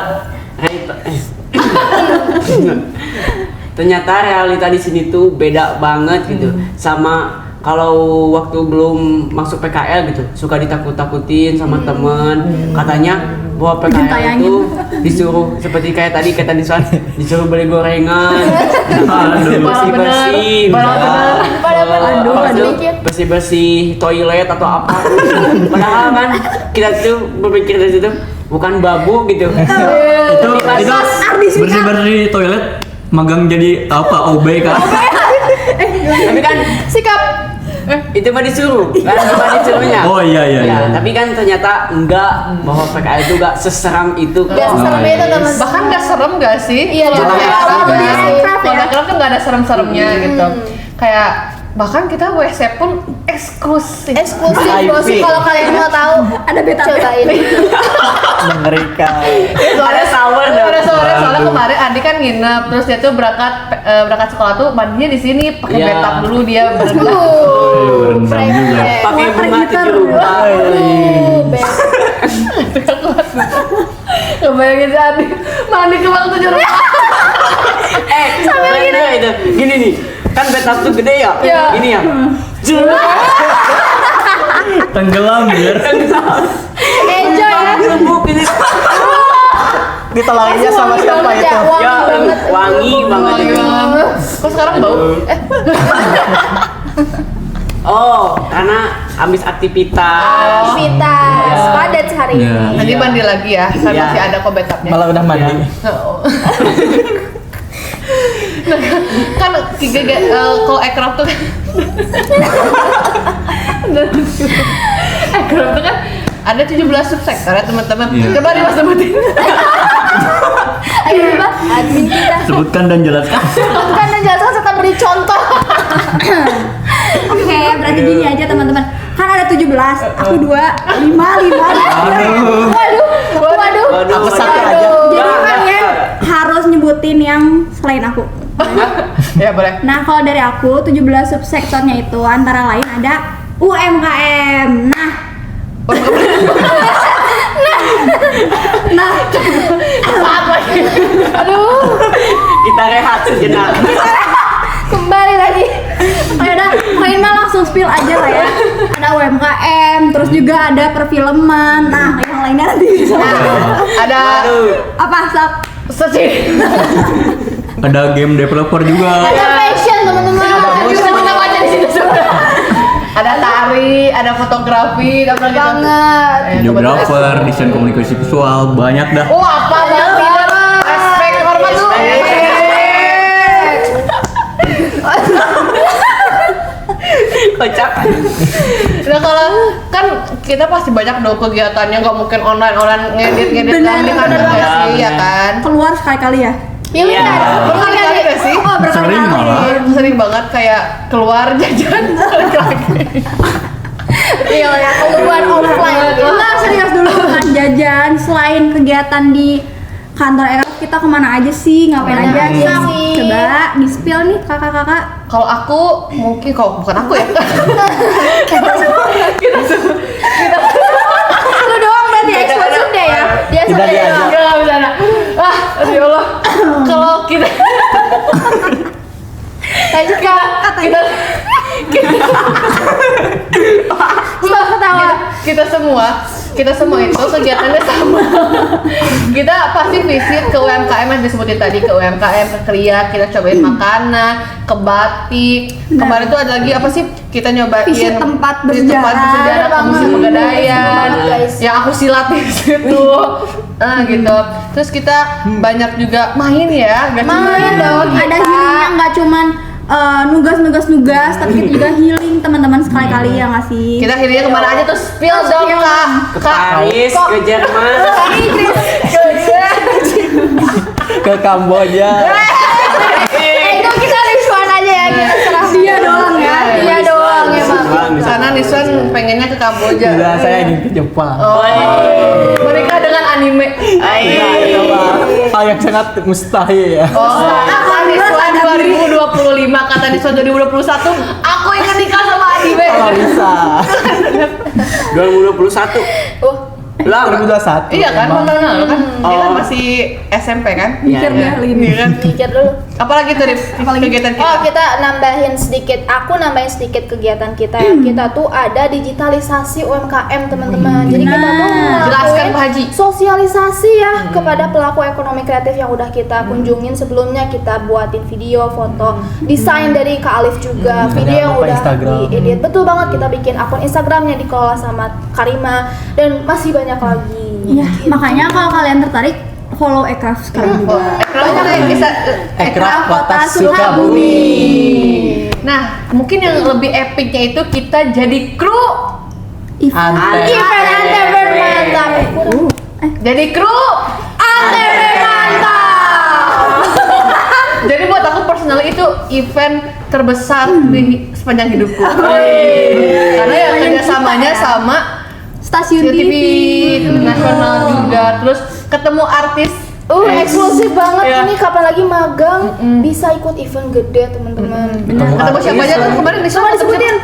B: ternyata realita di sini tuh beda banget gitu sama kalau waktu belum masuk PKL gitu, suka ditakut-takutin sama temen, katanya bahwa PKL itu disuruh seperti kayak tadi kata Disan, disuruh beli gorengan, bersih-bersih, bersih-bersih toilet atau apa. Padahal kan kita tuh berpikir dari situ bukan babu gitu.
A: Itu bersih-bersih toilet magang jadi apa? OB kan?
B: Tapi kan
E: Sikap.
B: itu mah disuruh kan, bukan disuruhnya.
A: Oh iya.
B: Tapi kan ternyata enggak, bahwa PKL itu enggak seseram itu.
E: Gak seserem itu teman.
C: Bahkan gak serem gak sih?
E: Iya,
C: Kalau
E: juga.
C: kayak
E: Kalau
C: serem
E: di
C: ya.
E: aircraft
C: Kalau
E: ya.
C: aircraft tuh gak ada serem-seremnya gitu. Kayak bahkan kita WC pun eksklusif.
E: Eksklusif bos, kalau kalian mau tahu ada beta cobain.
F: Mengerikan.
B: Ada shower dong.
C: Ada soalnya kemarin Adi kan nginep, terus dia tuh berangkat sekolah tuh mandinya di sini pakai
B: Iya.
C: bathtub dulu dia berenang.
A: Berenang juga.
B: Pakai bunga 7 rupa.
C: Kebayangin si Adi mandi ke bang 7 rumah.
B: Sambil itu. Gini nih, kan bathtub tuh gede ya.
C: Iya.
B: Ini ya.
A: Tenggelam biar.
E: Enjoy ya.
B: Lembut ini.
F: Ditelanginya sama siapa
E: Wangi
F: itu?
E: banget ya,
B: Ya,
E: wangi banget.
B: wangi banget itu.
C: Kok sekarang bau?
B: Oh, karena habis aktivitas.
E: Aktivitas padat hari ini.
A: Iya.
C: Nanti
B: Iya.
C: mandi lagi ya, kan
B: Iya.
C: masih ada kok bathtubnya.
F: Malah udah mandi.
C: Oh. Nah, kan kalau aircraft tuh kan aircraft tuh kan ada 17 subsektor ya teman-teman.
A: Iya.
C: Coba nih Mas sebutin.
E: Ayo coba admin kita.
A: Sebutkan dan jelaskan.
E: Bukan dan jelaskan serta beri contoh.
D: Oke, berarti gini aja teman-teman. Kan ada 17, aku 2, 5.
E: Waduh.
F: Aku satu aja.
D: Jadi kalian harus nyebutin yang selain aku.
C: Ya boleh.
D: Nah, kalau dari aku 17 subsektornya itu antara lain ada UMKM. Nah,
C: Apa sih?
B: Kita rehat sejenak.
E: Kembali lagi.
D: udah, kalian mah langsung spill aja lah ya. Ada UMKM, terus juga ada perfilman. Nah, yang lainnya nanti bisa.
C: Ada
B: Aduh.
D: Apa, Sap?
C: sesi.
A: Ada game developer juga.
E: Ada fashion teman-teman.
C: Teman-teman aja di situ semua. Ada tari, ada fotografi, apa gitu.
E: Banget.
A: Videographer, desain komunikasi visual, banyak dah.
C: Oh, apa yang tidak? Respect, hormat tuh.
B: Kocak.
C: Nah kalau kan kita pasti banyak dong kegiatannya, nggak mungkin online ngedit
D: Benar,
C: kan
D: benar,
C: enggak sih ya
B: benar.
C: kan?
D: Keluar sekali-kali ya?
E: Pilih
B: Iya.
E: kan?
C: Berkali-kali nggak sih?
D: Oh,
A: Sering malah.
C: Sering banget kayak keluar jajan balik lagi.
E: Iya ya, keluar offline.
D: Enggak, serius dulu kan jajan. Selain kegiatan di kantor Eros, kita kemana aja sih? Ngapain
E: Kemana
D: aja
E: aja
D: Sam?
E: sih?
D: Coba di-spill nih kakak-kakak.
C: Kalau aku mungkin kalau bukan aku ya.
E: Lu doang berarti eksklusif deh ya. Dia
F: Tidak
E: sampai
F: diajak.
E: doang.
C: Enggak bisa. Ya Allah. Kalau kita
E: Lanjut Kak. Stop ketawa.
C: kita semua itu kegiatannya sama. Kita pasti visit ke UMKM yang disebutin tadi, ke UMKM, ke Kria, kita cobain makanan, ke batik. Kemarin tuh ada lagi apa sih? Kita nyobain
D: Visit tempat
C: visit tempat
D: bersejarah.
C: bersejarah,
E: Ada
C: museum
E: banget.
C: pegadaian,
E: Banget, guys.
C: yang aku silat di situ. Gitu. Terus kita banyak juga main ya, nggak cuma
E: Main dong.
D: Ada healingnya nggak cuman nugas, tapi kita juga healing teman-teman sekali-kali ya nggak sih?
C: Kita akhirnya kemana aja tuh spill dong Kak.
B: Ke Paris, ke Jerman.
F: Ke Kamboja.
E: Itu kita Rizwan aja ya, kita serah
D: Dia doang ya.
E: Dia doang ya Bang.
C: Karena Niswan pengennya ke Kamboja.
F: Enggak, saya ingin ke Jepang.
C: Oh, mereka dengan anime.
F: Nah, itu mah hal yang sangat mustahil ya.
C: Oh, kata Niswan 2025, kata Niswan 2021, aku ingin nikah sama anime.
F: Kalau bisa.
B: 2021.
E: Oh,
B: Lah,
F: 2021.
C: Iya kan,
F: emang.
C: tahun lalu kan? Dia kan
B: Oh.
C: masih SMP kan?
B: Iya,
D: Mikir
B: iya.
D: deh, Lin.
C: Iya kan?
E: mikir dulu.
C: Apalagi tuh Rif, kegiatan kita?
E: Oh, kita nambahin sedikit. Aku nambahin sedikit kegiatan kita ya. Kita tuh ada digitalisasi UMKM, teman-teman. Jadi kita tuh
C: Jelaskan,
E: ngelakuin
C: Pak Haji.
E: sosialisasi ya kepada pelaku ekonomi kreatif yang udah kita kunjungin sebelumnya. Kita buatin video, foto, desain dari Kak Alif juga, video
F: Jangan
E: yang
F: lupa
E: udah
F: Instagram.
E: diedit. Betul banget, kita bikin akun Instagramnya dikelola sama Karima dan masih banyak lagi.
D: Iya, makanya kalau kalian tertarik follow Ekraf sekarang juga.
C: Banyak yang bisa
F: Ekraf Kota
D: Sukabumi.
F: Sukabumi.
C: Nah, mungkin yang lebih epicnya itu kita jadi kru.
F: Ante.
E: Event Anteber mantap.
C: Jadi kru.
E: Anteber mantap.
C: Jadi buat aku personal itu event terbesar di sepanjang hidupku. Karena ya kerjasamanya sama
D: Stasiun
C: TV
D: TV.
C: nasional juga, terus ketemu artis.
E: Eksklusif banget
C: Iya.
E: ini, kapan lagi magang bisa ikut event gede teman-teman.
C: Ketemu siapa aja tuh kemarin di
E: Coba disebutin.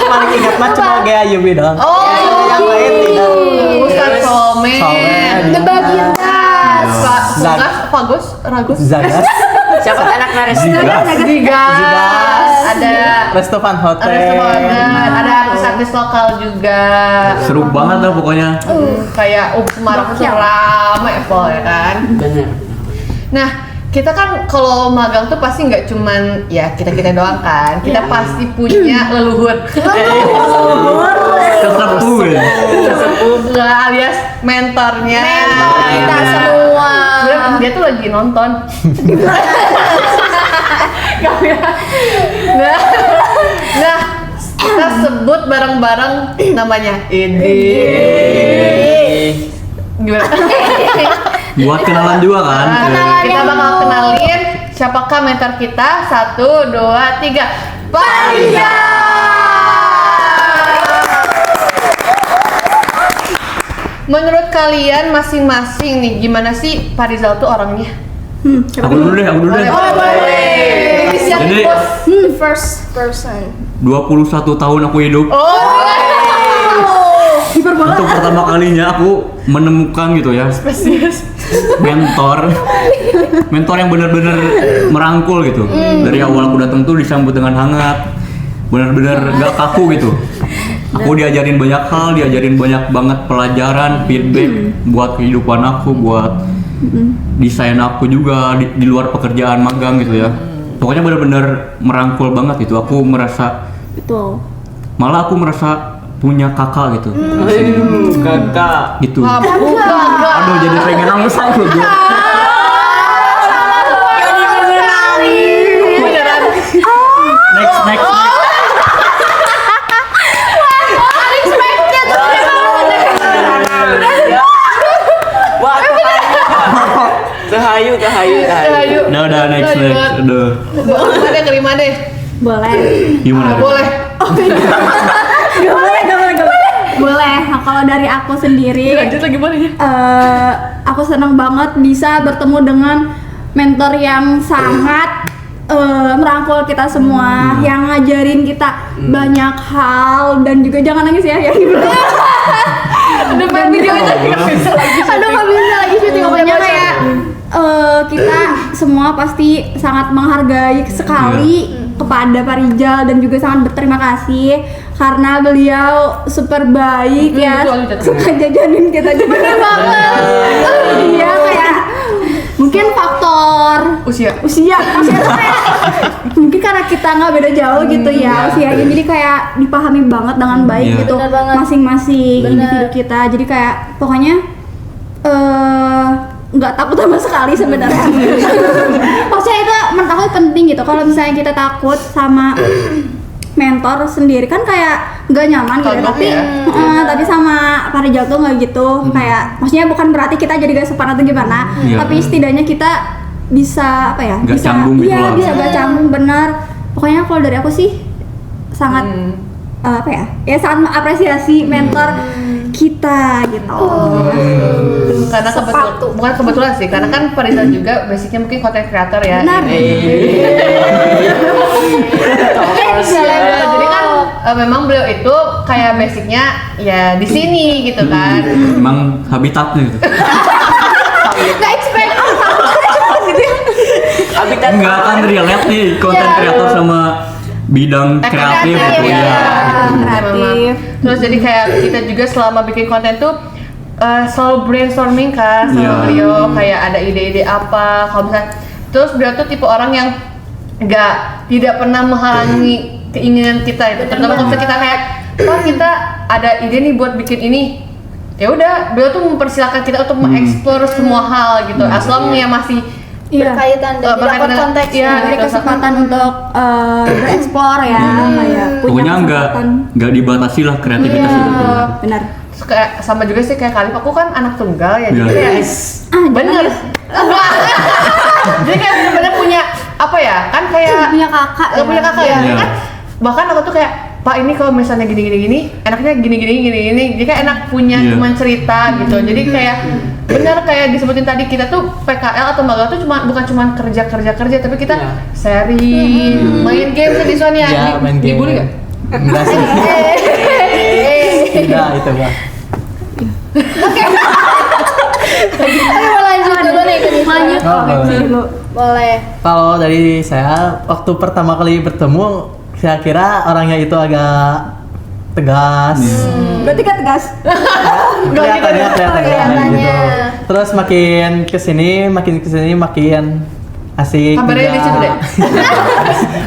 B: paling
F: ingat mah cuma kayak Yubi doang.
C: Oh,
F: yang lain tidak.
C: Ustaz Somen.
F: Somen.
E: The Bagindas.
C: Fagus, Ragus.
F: Zagas,
B: Siapa anak nares?
C: Zigas. Ada
F: Resto Van Hotel.
C: ada artis-artis lokal juga.
A: Seru banget lah pokoknya.
C: Kayak Semarang itu ramai ya kan.
B: Bener.
C: Nah, kita kan kalau magang tuh pasti nggak cuman ya kita doang kan. Kita pasti punya leluhur.
A: Sesepuh ya.
C: Nggak, alias mentornya.
E: Kita semua.
C: Sebenarnya dia tuh lagi nonton. Nah, kita sebut bareng-bareng namanya. Ini. Gimana?
A: Buat kenalan juga kan.
C: Kita bakal kenalin siapakah mentor kita. 1, 2, 3. Pariza. Menurut kalian masing-masing nih, gimana sih Pak Rizal tuh orangnya?
A: Aku dulu deh.
C: Boleh.
A: Jadi
E: The first person.
A: 21 tahun aku hidup. Untuk pertama kalinya aku menemukan gitu ya mentor yang benar-benar merangkul gitu. Dari awal aku datang tuh disambut dengan hangat, benar-benar gak kaku gitu. Aku diajarin banyak hal, diajarin banyak banget pelajaran, feedback buat kehidupan aku, buat desain aku juga di luar pekerjaan magang gitu ya. Pokoknya benar-benar merangkul banget gitu. Aku merasa
D: Betul.
A: malah aku merasa punya kakak gitu.
B: Kakak.
A: Gitu.
C: Bukan.
A: Aduh, jadi pengen nangis aku gue. Next.
B: Wah, kehayu.
A: Udah next. Udah.
C: Ada kelima deh.
D: Boleh.
A: Gimana?
C: Boleh.
D: Boleh. Nah, kalau dari aku sendiri,
C: Lanjut lagi boleh ya.
D: aku senang banget bisa bertemu dengan mentor yang sangat merangkul kita semua, yang ngajarin kita banyak hal, dan juga jangan nangis ya yang
C: Udah main video aja.
D: aduh nggak bisa lagi syuting. Pokoknya kayak kita semua pasti sangat menghargai sekali kepada Pak Rizal dan juga sangat berterima kasih karena beliau super baik ya, suka jajanin kita juga banget. Iya, kayak mungkin faktor
C: Usia.
D: maksudnya tuh kayak mungkin karena kita nggak beda jauh gitu ya usianya, jadi kayak dipahami banget dengan baik
A: Iya.
D: gitu
E: Bener banget.
D: masing-masing
E: Bener.
D: individu kita, jadi kayak pokoknya nggak takut sama sekali sebenarnya. Maksudnya itu menurut aku penting gitu. Kalau misalnya kita takut sama mentor sendiri kan kayak nggak nyaman gitu.
C: Kagok
D: Tapi
C: ya.
D: tapi sama Pak Rizal tuh nggak gitu. Kayak maksudnya bukan berarti kita jadi gak sopan atau gimana.
A: Iya.
D: Tapi setidaknya kita bisa apa ya?
A: Nggak
D: bisa
A: canggung gitu
D: iya,
A: lah.
D: bisa nggak canggung, bener. Pokoknya kalau dari aku sih sangat apa ya? Ya sangat mengapresiasi mentor kita gitu.
C: Karena bukan kebetulan sih, karena kan Pak Rizal juga basicnya mungkin content creator ya.
D: Benar.
C: Jadi kan memang beliau itu kayak basicnya ya di sini gitu kan.
A: Emang habitatnya gitu.
E: Gak expect.
B: Habitat.
A: Enggak kan relate nih konten kreator sama bidang kreatif gitu
C: Kreatif,
A: ya.
D: kreatif.
C: Terus jadi kayak kita juga selama bikin konten tuh selalu brainstorming kan sama
A: Iya.
C: beliau, kayak ada ide-ide apa kalau misalnya. Terus beliau tuh tipe orang yang tidak pernah menghalangi keinginan kita itu. Terutama kalau misalnya kita kayak, "Pak, kita ada ide nih buat bikin ini." Ya udah, beliau tuh mempersilahkan kita untuk mengeksplor semua hal gitu. As long ya masih
E: Berkaitan dan dapat
C: berkaitan-
E: konteksnya.
C: iya,
D: Diberi
C: gitu.
D: kesempatan untuk bereksplor ya, kayak punya
A: Pokoknya
D: kesempatan.
A: nggak dibatasi lah kreativitas itu.
D: Benar.
C: Terus kayak sama juga sih kayak Khalif, aku kan anak tunggal ya, jadi
A: Iya.
C: kayak bener. Jadi kayak bener-bener punya apa ya, kan kayak
D: Punya kakak ya.
C: punya kakak ya,
A: Iya.
C: kan bahkan aku tuh kayak, Pak ini kalau misalnya gini, enaknya gini, jadi kayak enak punya
A: Iya.
C: cuman cerita gitu. Jadi kayak bener kayak disebutin tadi, kita tuh PKL atau magang tuh bukan cuma kerja, tapi kita
B: Iya.
C: sharing, main game kan di Sony ya,
F: Iya, main game.
C: dibully nggak?
F: Enggak sih. Tidak itu mah.
E: Oke, mau lanjut dulu nih ke Diva.
D: Lanjut
F: Oh,
D: dulu.
E: Boleh.
F: Kalau dari saya waktu pertama kali bertemu, saya kira orangnya itu agak tegas.
D: Berarti kan tegas.
F: Kelihatannya
E: Kelihatannya.
F: gitu. Terus makin kesini makin asik
C: Kabarnya
F: juga.
C: lucu deh.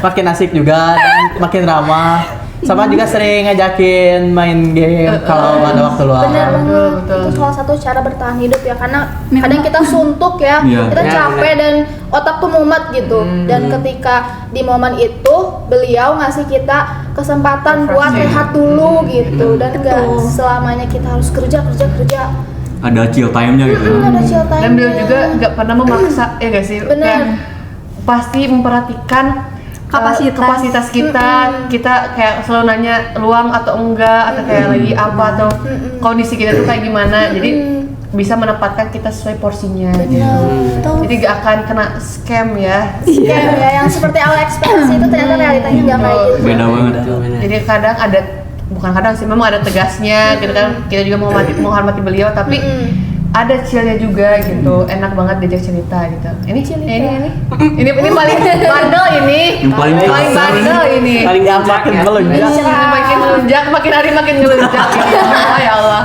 F: Makin asik juga dan makin ramah. Sama juga sering ngajakin main game kalau ada waktu luang.
E: Bener banget.
C: betul.
E: Itu salah satu cara bertahan hidup ya, karena kadang kita suntuk ya,
A: Iya.
E: kita
B: Ya,
E: capek dan otak tuh mumet gitu. Dan ketika di momen itu beliau ngasih kita kesempatan buat
C: Refreshing.
E: rehat dulu gitu, dan enggak selamanya kita harus kerja.
A: Ada chill time-nya gitu.
E: Ada chill time.
C: Dan beliau juga nggak pernah memaksa, ya gak sih?
E: Bener.
C: Kayak pasti memperhatikan kapasitas kita kayak selalu nanya luang atau enggak, atau kayak lagi apa, atau kondisi kita tuh kayak gimana. Jadi bisa menempatkan kita sesuai porsinya.
E: Betul.
C: Jadi gak akan kena scam ya.
E: Scam ya, yang seperti awal ekspektasi itu ternyata realitanya nggak kayak gitu.
A: Beda banget.
C: Jadi kadang ada, bukan kadang sih, memang ada tegasnya gitu kan. Kita juga menghormati beliau, tapi ada chillnya juga gitu. Enak banget diajak cerita gitu. Ini paling bandel ini.
A: Yang paling kasar
C: bandel ini.
B: Paling gampang
F: Makin
B: ya.
F: melunjak.
C: Makin melunjak, makin hari makin ngelunjak. Oh ya Allah.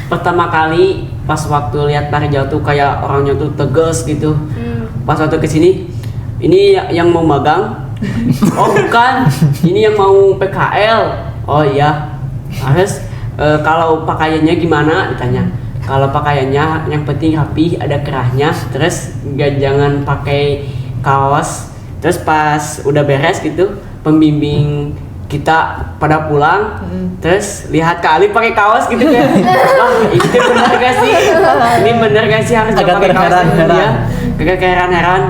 B: Pertama kali pas waktu lihat Parijal tuh kayak orangnya tuh tegas gitu. Pas waktu kesini, ini yang mau magang? Oh bukan, ini yang mau PKL. Oh iya. Terus kalau pakaiannya gimana? Ditanya. Kalau pakaiannya yang penting rapi, ada kerahnya. Terus jangan pakai kaos. Terus pas udah beres gitu, pembimbing kita pada pulang, terus lihat Kak Ali pakai kaos gitu kan. Wah, itu benar gak sih? Ini benar gak sih harus
F: Agak
B: pakai kaos
F: terheran-heran.
B: dia? Agak heran-heran.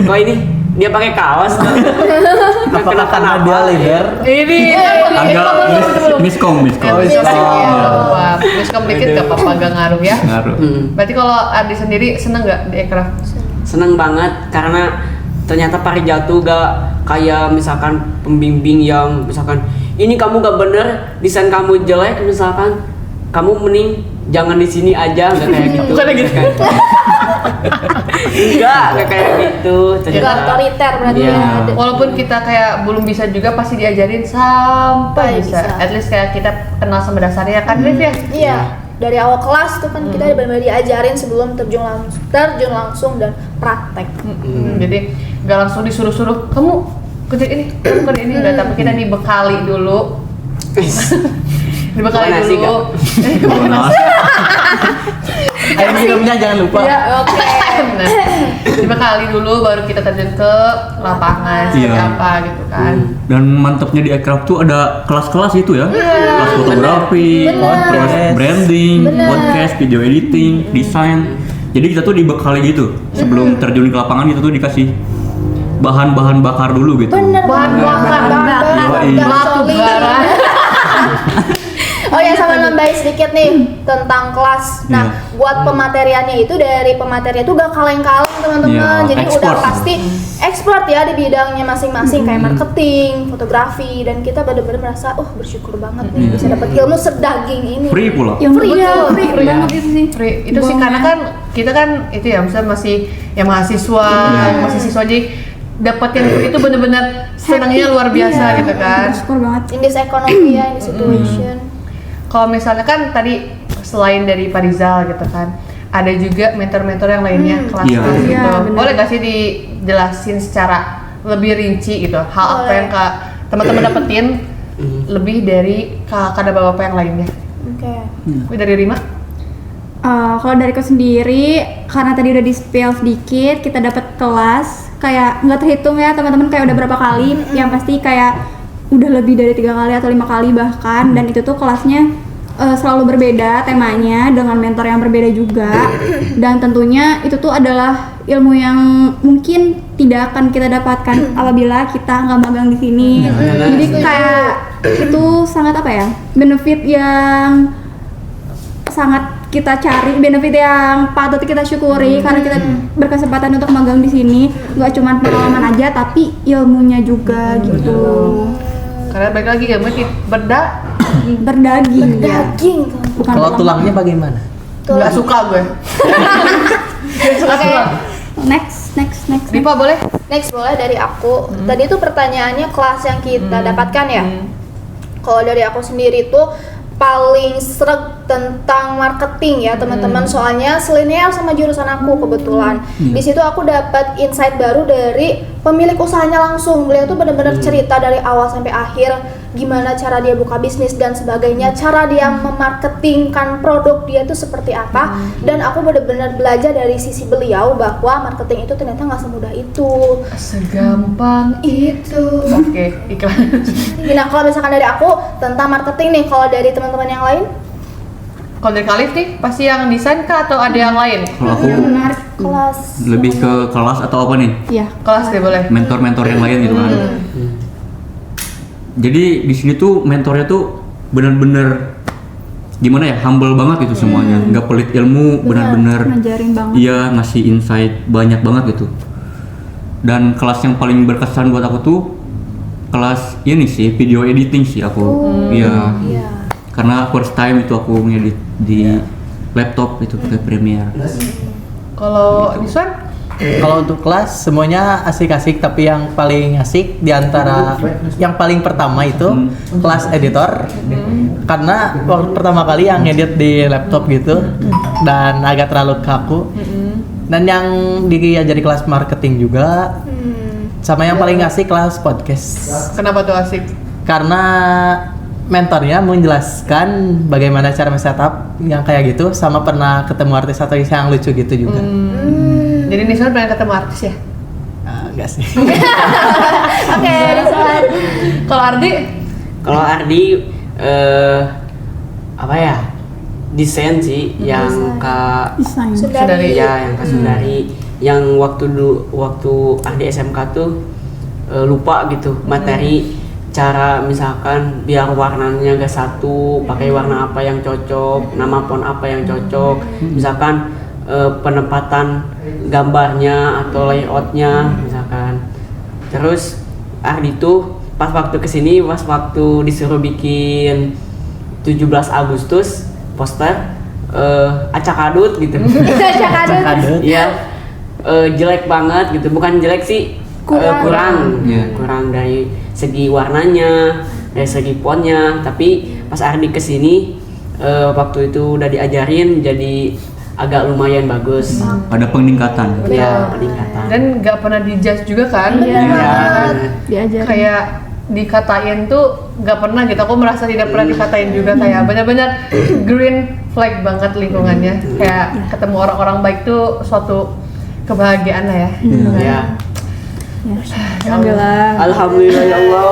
B: Kok ini dia pakai kaos?
F: Apakah karena dia leader?
C: Ini
A: Agak miskom.
F: Oh,
C: miskom dikit gak apa-apa, gak ngaruh ya.
A: Ngaruh.
C: Berarti kalau Adi sendiri seneng gak di Ekraf?
B: Seneng banget karena ternyata Parijal tuh gak kayak misalkan pembimbing yang misalkan ini kamu gak bener, desain kamu jelek, misalkan kamu mending jangan di sini aja, nggak kayak gitu.
C: Bukan gitu.
B: Enggak kayak gitu.
E: Nggak otoriter berarti
B: Iya.
E: ya.
C: Walaupun kita kayak belum bisa juga pasti diajarin sampai bisa.
E: Bisa.
C: At least kayak kita kenal sama dasarnya kan, Rif ya?
E: Iya, dari awal kelas tuh kan kita benar-benar diajarin sebelum terjun langsung dan praktek.
C: Jadi nggak langsung disuruh-suruh kamu kerja ini, kamu kerja ini, nggak. Tapi kita dibekali dulu. Dibekali
B: Bawa nasi
C: dulu.
F: Air minumnya jangan lupa.
C: Iya, oke. Nah, dibekali dulu baru kita terjun ke lapangan seperti
A: Iya.
C: apa gitu kan.
A: Dan mantapnya di Aircraft tuh ada kelas-kelas itu ya. Kelas fotografi, terus branding, podcast, video editing, desain. Jadi kita tuh dibekali gitu. Sebelum terjun ke lapangan kita tuh dikasih bahan-bahan bakar dulu gitu.
E: Bener
C: Bahan bakar,
A: Yoi.
C: batu bara.
E: Oh ya, sama nambahin sedikit nih tentang kelas. Nah,
A: Iya.
E: buat pemateriannya itu dari pemateri itu gak kaleng-kaleng teman-teman.
A: Iya,
E: Jadi udah
A: expert.
E: pasti expert ya di bidangnya masing-masing, kayak marketing, fotografi, dan kita benar-benar merasa bersyukur banget nih bisa dapat ilmu sedaging ini.
A: Free pula.
D: Yang
E: Free
D: betul,
E: ya,
D: free
C: free ya.
D: banget itu sih.
C: Free. Itu sih karena kan kita kan itu ya, misalnya masih yang mahasiswa, masih siswa, jadi dapat yang free itu bener-bener senangnya luar biasa
D: Iya,
C: gitu kan.
D: bersyukur banget.
E: In this economy ya, in this situation.
C: Kalau misalnya kan tadi selain dari Pak Rizal gitu kan, ada juga mentor-mentor yang lainnya kelas
A: Iya.
C: gitu.
D: Iya, benar.
C: Boleh gak sih dijelasin secara lebih rinci gitu, hal apa
E: Boleh.
C: yang teman-teman dapetin lebih dari kakak dan bapak yang lainnya?
E: Oke.
C: Tapi dari Rima?
D: Kalau dari aku sendiri, karena tadi udah di spill sedikit, kita dapat kelas kayak nggak terhitung ya teman-teman, kayak udah berapa kali, yang pasti kayak udah lebih dari 3 kali atau 5 kali bahkan, dan itu tuh kelasnya selalu berbeda temanya dengan mentor yang berbeda juga, dan tentunya itu tuh adalah ilmu yang mungkin tidak akan kita dapatkan apabila kita nggak magang di sini. Jadi kayak itu sangat apa ya, benefit yang sangat kita cari, benefit yang patut kita syukuri karena kita berkesempatan untuk magang di sini. Nggak cuma pengalaman aja tapi ilmunya juga gitu.
C: Karena balik lagi ya,
D: Berdaging.
E: Daging.
D: Bukan
F: Kalau
D: tulang.
F: tulangnya bagaimana?
C: nggak suka gue. Nggak suka
E: Oke.
C: tulang.
D: Next.
C: Rifa boleh?
E: Next boleh dari aku. Tadi tuh pertanyaannya kelas yang kita dapatkan ya. Kalau dari aku sendiri tuh paling sreg tentang marketing ya teman-teman, soalnya selinear sama jurusan aku kebetulan. Di situ aku dapat insight baru dari pemilik usahanya langsung. Beliau tuh benar-benar cerita dari awal sampai akhir gimana cara dia buka bisnis dan sebagainya, cara dia memarketingkan produk dia tuh seperti apa. Dan aku benar-benar belajar dari sisi beliau bahwa marketing itu ternyata nggak semudah itu.
C: Segampang
E: Itu.
C: Oke, iklan.
E: Nah, kalau misalkan dari aku tentang marketing nih, kalau dari teman-teman yang lain,
C: Kalau dari Khalif nih, pasti yang desain kah atau ada yang lain?
A: Kalau aku
D: Menarik.
E: kelas
A: lebih ke kelas atau apa nih?
D: Iya.
C: Kelas deh boleh.
A: Mentor-mentor yang lain gitu kan. Jadi di sini tuh mentornya tuh bener-bener gimana ya, humble banget gitu semuanya, nggak pelit ilmu, bener-bener
D: Ngajarin banget.
A: iya ngasih insight banyak banget gitu. Dan kelas yang paling berkesan buat aku tuh kelas ini sih, video editing sih aku. Iya.
E: Iya.
A: Karena first time itu aku ngedit di laptop itu pakai Premiere.
C: Kalau Niswan?
F: Kalau untuk kelas semuanya asik-asik, tapi yang paling asik di antara yang paling pertama itu kelas editor. Karena waktu pertama kali yang ngedit di laptop gitu dan agak terlalu kaku. Dan yang diajari kelas marketing juga. Sama yang paling asik kelas podcast.
C: Kenapa tuh asik?
F: Karena mentornya menjelaskan bagaimana cara men-setup yang kayak gitu, sama pernah ketemu artis yang lucu gitu juga.
C: Jadi Niswan pengen ketemu artis ya?
F: Enggak sih.
E: Oke, Rizwan.
C: Kalau Ardi?
B: Kalau Ardi apa ya, desain sih yang Kak
D: Desain.
C: Sundari.
B: ya yang Kak Sundari, yang waktu Ardi SMK tuh lupa gitu materi, cara misalkan biar warnanya gak satu, pakai warna apa yang cocok, nama font apa yang cocok, misalkan penempatan gambarnya atau layoutnya misalkan. Terus Ardi tuh pas waktu kesini, pas waktu disuruh bikin 17 Agustus poster acak-adut gitu.
F: Kadut.
B: Iya, jelek banget gitu, bukan jelek sih, kurang dari segi warnanya, dari segi fontnya. Tapi pas Ardi kesini waktu itu udah diajarin, jadi agak lumayan bagus.
A: Ada peningkatan.
B: Ya, peningkatan.
C: Dan nggak pernah dijudge juga kan?
D: Iya.
B: benar.
D: Diajarin.
C: Kayak dikatain tuh nggak pernah gitu. Aku merasa tidak pernah dikatain juga, kayak benar-benar green flag banget lingkungannya. Kayak ketemu orang-orang baik tuh suatu kebahagiaan lah ya.
B: Ya.
D: Ya. Alhamdulillah.
B: Alhamdulillah ya Allah.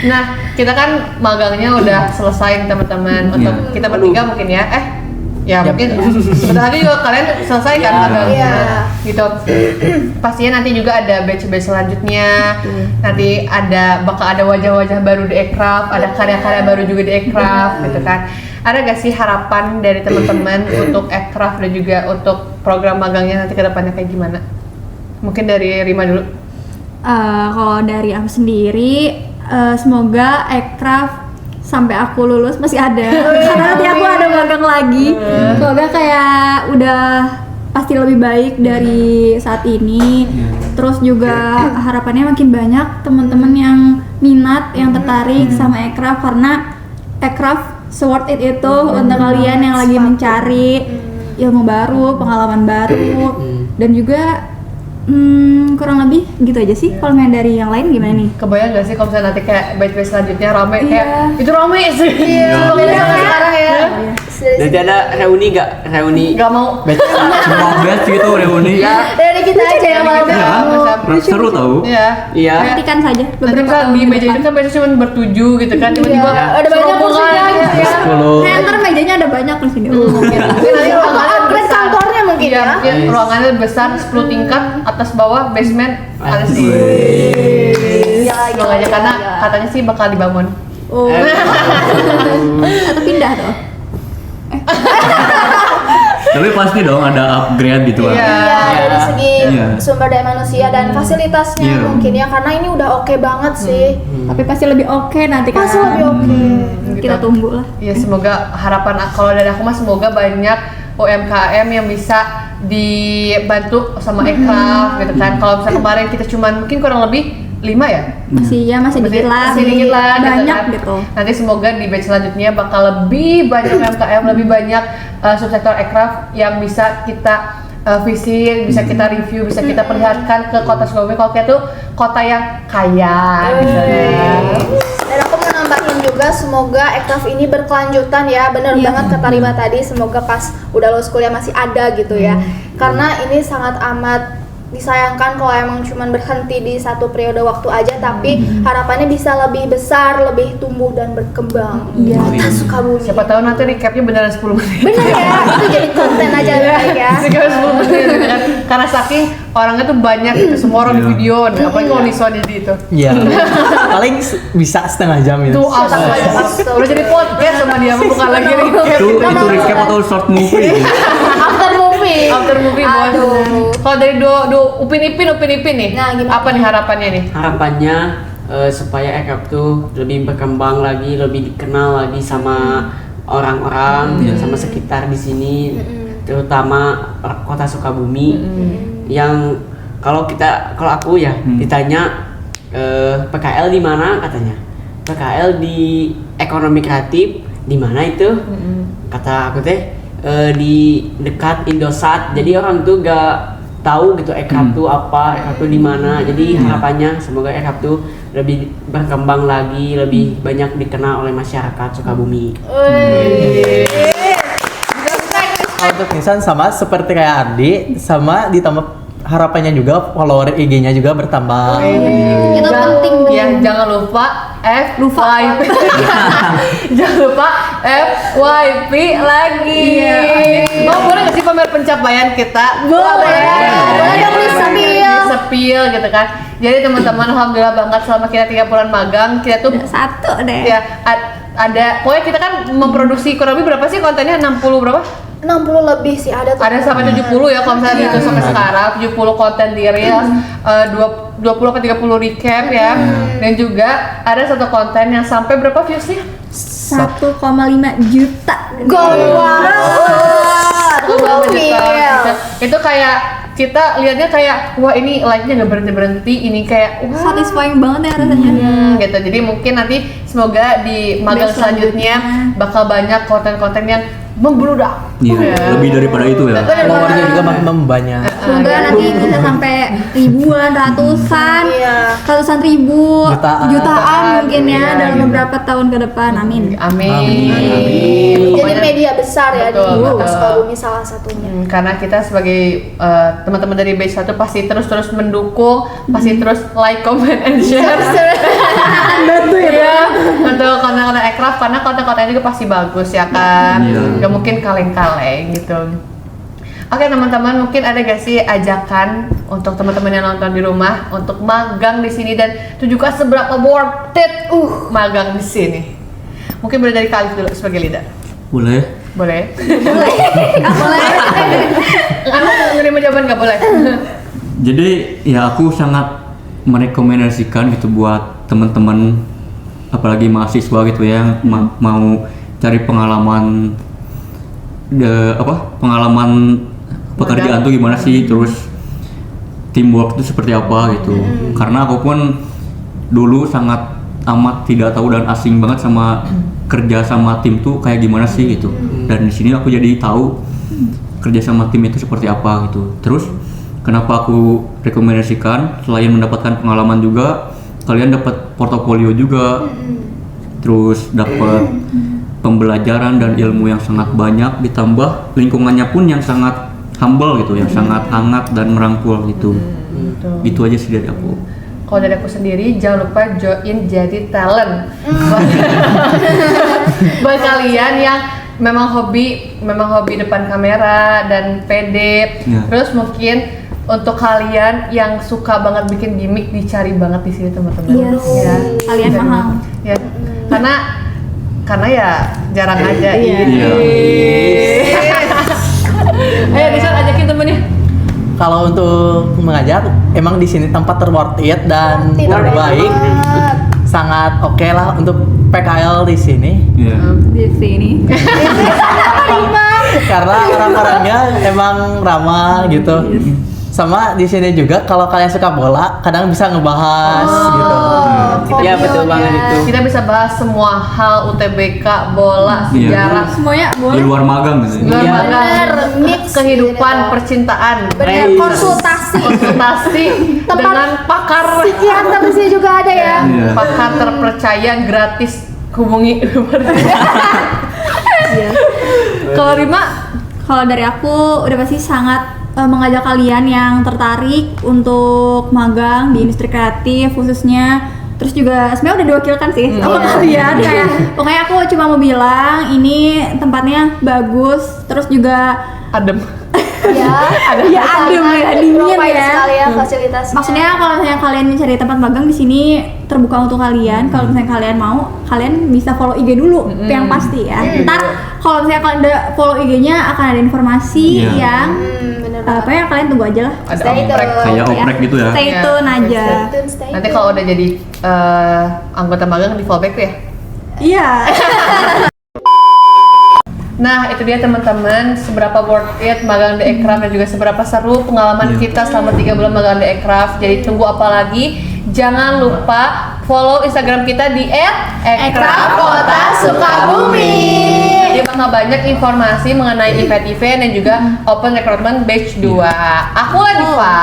C: Nah, kita kan magangnya udah selesai teman-teman. Untuk kita bertiga mungkin ya. Ya mungkin sebentar lagi juga kalian selesai kan magangnya. Gitu. Pastinya nanti juga ada batch-batch selanjutnya. Nanti bakal ada wajah-wajah baru di Ekraf, ada karya-karya baru juga di Ekraf gitu kan. Ada gak sih harapan dari teman-teman untuk Ekraf dan juga untuk program magangnya nanti ke depannya kayak gimana? Mungkin dari Rima dulu.
D: Kalau dari aku sendiri, semoga Ekraf sampai aku lulus masih ada. Karena nanti aku ada magang lagi. Semoga kayak udah pasti lebih baik dari saat ini. Terus juga harapannya makin banyak teman-teman yang minat, yang tertarik sama Ekraf, karena Ekraf worth it itu untuk kalian yang lagi mencari ilmu baru, pengalaman baru, dan juga kurang lebih gitu aja sih. Kalau main dari yang lain gimana nih?
C: Kebayang gak sih kalau misalnya nanti kayak batch-batch selanjutnya rame kayak
D: Iya.
C: itu rame sih. Beda sama sekarang ya.
B: Nanti ada reuni
C: Gak mau.
A: Semua batch gitu reuni.
E: Dari kita aja yang mau.
A: Iya kan? Seru tau.
C: Iya.
B: Iya.
D: Nantikan saja
C: Nanti
D: beberapa
C: kan
D: tahun
C: di
D: ke
C: meja
D: depan.
C: itu kan biasanya cuma bertujuh gitu kan, tiba-tiba
E: Ada banyak kursinya gitu ya.
F: 10.
D: Nah, ntar mejanya ada banyak di sini.
C: Mungkin nanti ruangannya
E: Upgrade
C: besar.
E: kantornya mungkin
C: Iya,
E: ya.
C: mungkin ruangannya besar 10 tingkat, atas bawah basement ada sih. Semoga aja karena katanya sih bakal dibangun.
D: Oh. Atau pindah tuh.
A: Tapi pasti dong ada upgrade gitu kan.
C: Iya.
E: dari segi
A: Iya.
E: sumber daya manusia dan fasilitasnya
A: Iya.
E: mungkin ya, karena ini udah oke banget sih.
D: Tapi pasti lebih oke nanti kan.
E: Pasti lebih oke.
D: Kita tunggu lah.
C: Ya semoga harapan kalau dari aku mah semoga banyak UMKM yang bisa dibantu sama Ekraf gitu kan. Kalau misalnya kemarin kita cuman mungkin kurang lebih 5 ya.
D: Masih dikit lah.
C: Masih dikit lah,
D: Banyak
C: kan.
D: gitu.
C: Nanti semoga di batch selanjutnya bakal lebih banyak UMKM, lebih banyak subsektor Ekraf yang bisa kita visit, bisa kita review, bisa kita perlihatkan ke kota Sukabumi kalau kita tuh kota yang kaya gitu ya.
E: Dan aku mau nambahin juga, semoga Ekraf ini berkelanjutan ya. Bener
D: Iya.
E: banget kata Rima tadi, semoga pas udah lulus kuliah masih ada gitu ya. Karena ini sangat amat disayangkan kalau emang cuman berhenti di satu periode waktu aja, tapi harapannya bisa lebih besar, lebih tumbuh dan berkembang. Kota Sukabumi.
C: Siapa tahu nanti recapnya beneran 10 menit.
E: Bener ya, itu jadi konten aja lebih baik ya.
C: Sekitar 10 menit gitu kan. Karena saking orangnya tuh banyak gitu, semua orang di video, apalagi kalau Nison jadi itu.
F: Iya. Paling bisa setengah jam itu.
C: Tuh
E: Astaga.
C: udah jadi podcast sama dia, bukan lagi recap.
A: Itu recap atau short movie?
E: After movie.
C: After movie bos.
E: Aduh.
C: Kalau dari Upin Ipin nih,
E: Nah, gimana?
C: apa nih harapannya nih?
B: Harapannya supaya Ekraf tuh lebih berkembang lagi, lebih dikenal lagi sama orang-orang, sama sekitar di sini, terutama kota Sukabumi. Yang kalau aku ya ditanya PKL di mana, katanya PKL di ekonomi kreatif, di mana itu? Kata aku teh di dekat Indosat. Jadi orang tuh gak tahu gitu Ekraf tuh apa, Ekraf tuh di mana. Jadi harapannya semoga Ekraf tuh lebih berkembang lagi, lebih banyak dikenal oleh masyarakat Sukabumi.
F: Kalau untuk Nisan sama seperti kayak Ardi, sama ditambah harapannya juga follower IG-nya juga bertambah.
D: Itu penting.
C: Ya, jangan lupa
D: Lupa.
C: FYP. Jangan lupa FYP lagi. Boleh nggak sih pamer pencapaian kita?
E: Boleh dong di-spill.
C: Di-spill gitu kan. Jadi teman-teman, alhamdulillah banget selama kita 3 bulan magang, kita tuh
D: Satu deh.
C: ya ada pokoknya kita kan memproduksi kurang lebih berapa sih kontennya, 60 berapa?
E: 60 lebih sih ada tuh.
C: Ada sampai 70 ya kalau misalnya itu sampai sekarang, 70 konten di Reels, 20 apa 30 recap ya. Dan juga ada satu konten yang sampai berapa viewsnya?
D: 1,5 juta.
C: Itu kayak kita lihatnya kayak wah ini like-nya nggak berhenti ini kayak wah
D: Satisfying banget ya rasanya.
C: gitu. Jadi mungkin nanti semoga di magang
D: Batch
C: selanjutnya bakal banyak konten-konten yang membludak.
A: Iya, lebih daripada itu ya.
F: Followernya juga makin membanyak.
D: Semoga nanti bisa sampai ribuan, ratusan,
E: Iya.
D: ratusan ribu,
F: Jutaan.
D: mungkin ya
C: Iya,
D: dalam
C: gitu.
D: beberapa tahun ke depan. Amin.
C: Amin.
E: Jadi media besar ya
C: Betul,
E: di
C: betul.
E: Sukabumi salah satunya.
C: Karena kita sebagai teman-teman dari batch 1 pasti terus mendukung, pasti terus like, comment, and share.
D: Bantu
C: Iya, untuk konten-konten Ekraf karena konten-kontennya juga pasti bagus ya kan.
A: Iya.
C: Gak mungkin kaleng-kaleng gitu. Oke teman-teman, mungkin ada gak sih ajakan untuk teman-teman yang nonton di rumah untuk magang di sini dan tunjukkan seberapa worth it magang di sini. Mungkin boleh dari Kak Alif dulu sebagai leader.
A: Boleh.
C: Boleh?
D: Nggak boleh.
C: Anda menerima jawaban gak boleh?
A: Jadi ya aku sangat merekomendasikan gitu buat teman-teman apalagi mahasiswa gitu ya mau cari pengalaman pengalaman pekerjaan tuh gimana sih, terus teamwork itu seperti apa gitu. Karena aku pun dulu sangat amat tidak tahu dan asing banget sama kerja sama tim tuh kayak gimana sih gitu. Dan di sini aku jadi tahu kerja sama tim itu seperti apa gitu. Terus kenapa aku rekomendasikan, selain mendapatkan pengalaman juga, kalian dapat portofolio juga, terus dapat pembelajaran dan ilmu yang sangat banyak, ditambah lingkungannya pun yang sangat humble gitu, yang sangat hangat dan merangkul gitu. Gitu aja sih dari aku.
C: Kalau dari aku sendiri, jangan lupa join jadi talent. Buat kalian yang memang hobi depan kamera dan pede,
A: Ya.
C: terus mungkin untuk kalian yang suka banget bikin gimmick, dicari banget di sini teman-teman.
D: Yes.
C: Ya.
D: Kalian
C: Dan-
D: mahal.
C: Ya. Karena ya jarang aja.
D: Iya.
A: Iya.
C: Ayo Disan ajakin temennya.
F: kalau untuk mengajar emang di sini tempat terworth it dan terbaik. Sangat oke lah untuk PKL di sini.
A: Iya.
D: Di sini.
F: Karena orang-orangnya emang ramah gitu. Sama di sini juga kalau kalian suka bola, kadang bisa ngebahas gitu.
B: Ya betul banget itu.
C: Kita bisa bahas semua hal UTBK, bola,
A: Iya.
C: sejarah,
D: Semuanya
A: Di
D: boleh.
A: luar magang gitu.
C: luar
B: Iya.
C: magang,
E: Bener, mix
C: kehidupan,
E: gitu.
C: percintaan,
E: Bener, konsultasi.
C: konsultasi
E: Tempat
C: dengan pakar,
E: Psikiater di sini juga ada ya.
A: Iya.
C: pakar terpercaya gratis. Hubungi. Kalau Rima,
D: Kalau dari aku udah pasti sangat mengajak kalian yang tertarik untuk magang di industri kreatif khususnya. Terus juga sebenarnya udah diwakilkan sih sama kalian kayak pokoknya aku cuma mau bilang ini tempatnya bagus, terus juga
C: adem.
E: Ya,
D: ya adem ya, dingin
E: provide
D: ya.
E: sekali ya fasilitasnya.
D: Maksudnya kalau misalnya kalian mencari tempat magang di sini terbuka untuk kalian. Kalau misalnya kalian mau, kalian bisa follow IG dulu, yang pasti ya. Ntar kalau misalnya kalian udah follow IG-nya akan ada informasi
A: Iya.
D: yang
E: bener
D: apa ya kalian tunggu aja lah.
C: Ada
E: Stay
C: oprek.
E: tune.
A: Kayak oprek gitu ya.
D: Stay
C: Iya.
D: tune aja.
E: Stay
C: Nanti
E: tune.
C: kalau udah jadi anggota magang di fallback tuh ya.
D: Iya.
C: Nah, itu dia teman-teman, seberapa worth it magang di Ekraf dan juga seberapa seru pengalaman kita selama 3 bulan magang di Ekraf. Jadi tunggu apa lagi? Jangan lupa follow Instagram kita di
E: @ekrafkotasukabumi.
C: Dia bakal banyak informasi mengenai event-event dan juga open recruitment batch 2. Aku Ladifa.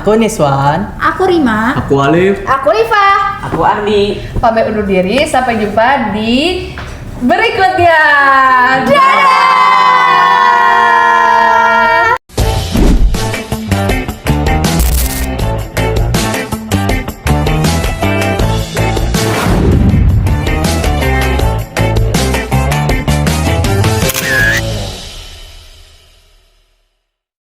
F: Aku Niswan.
D: Aku Rima.
A: Aku Alif.
E: Aku Rifa.
B: Aku Ardi.
C: Pamit undur diri, sampai jumpa di berikutnya.
E: Dadah.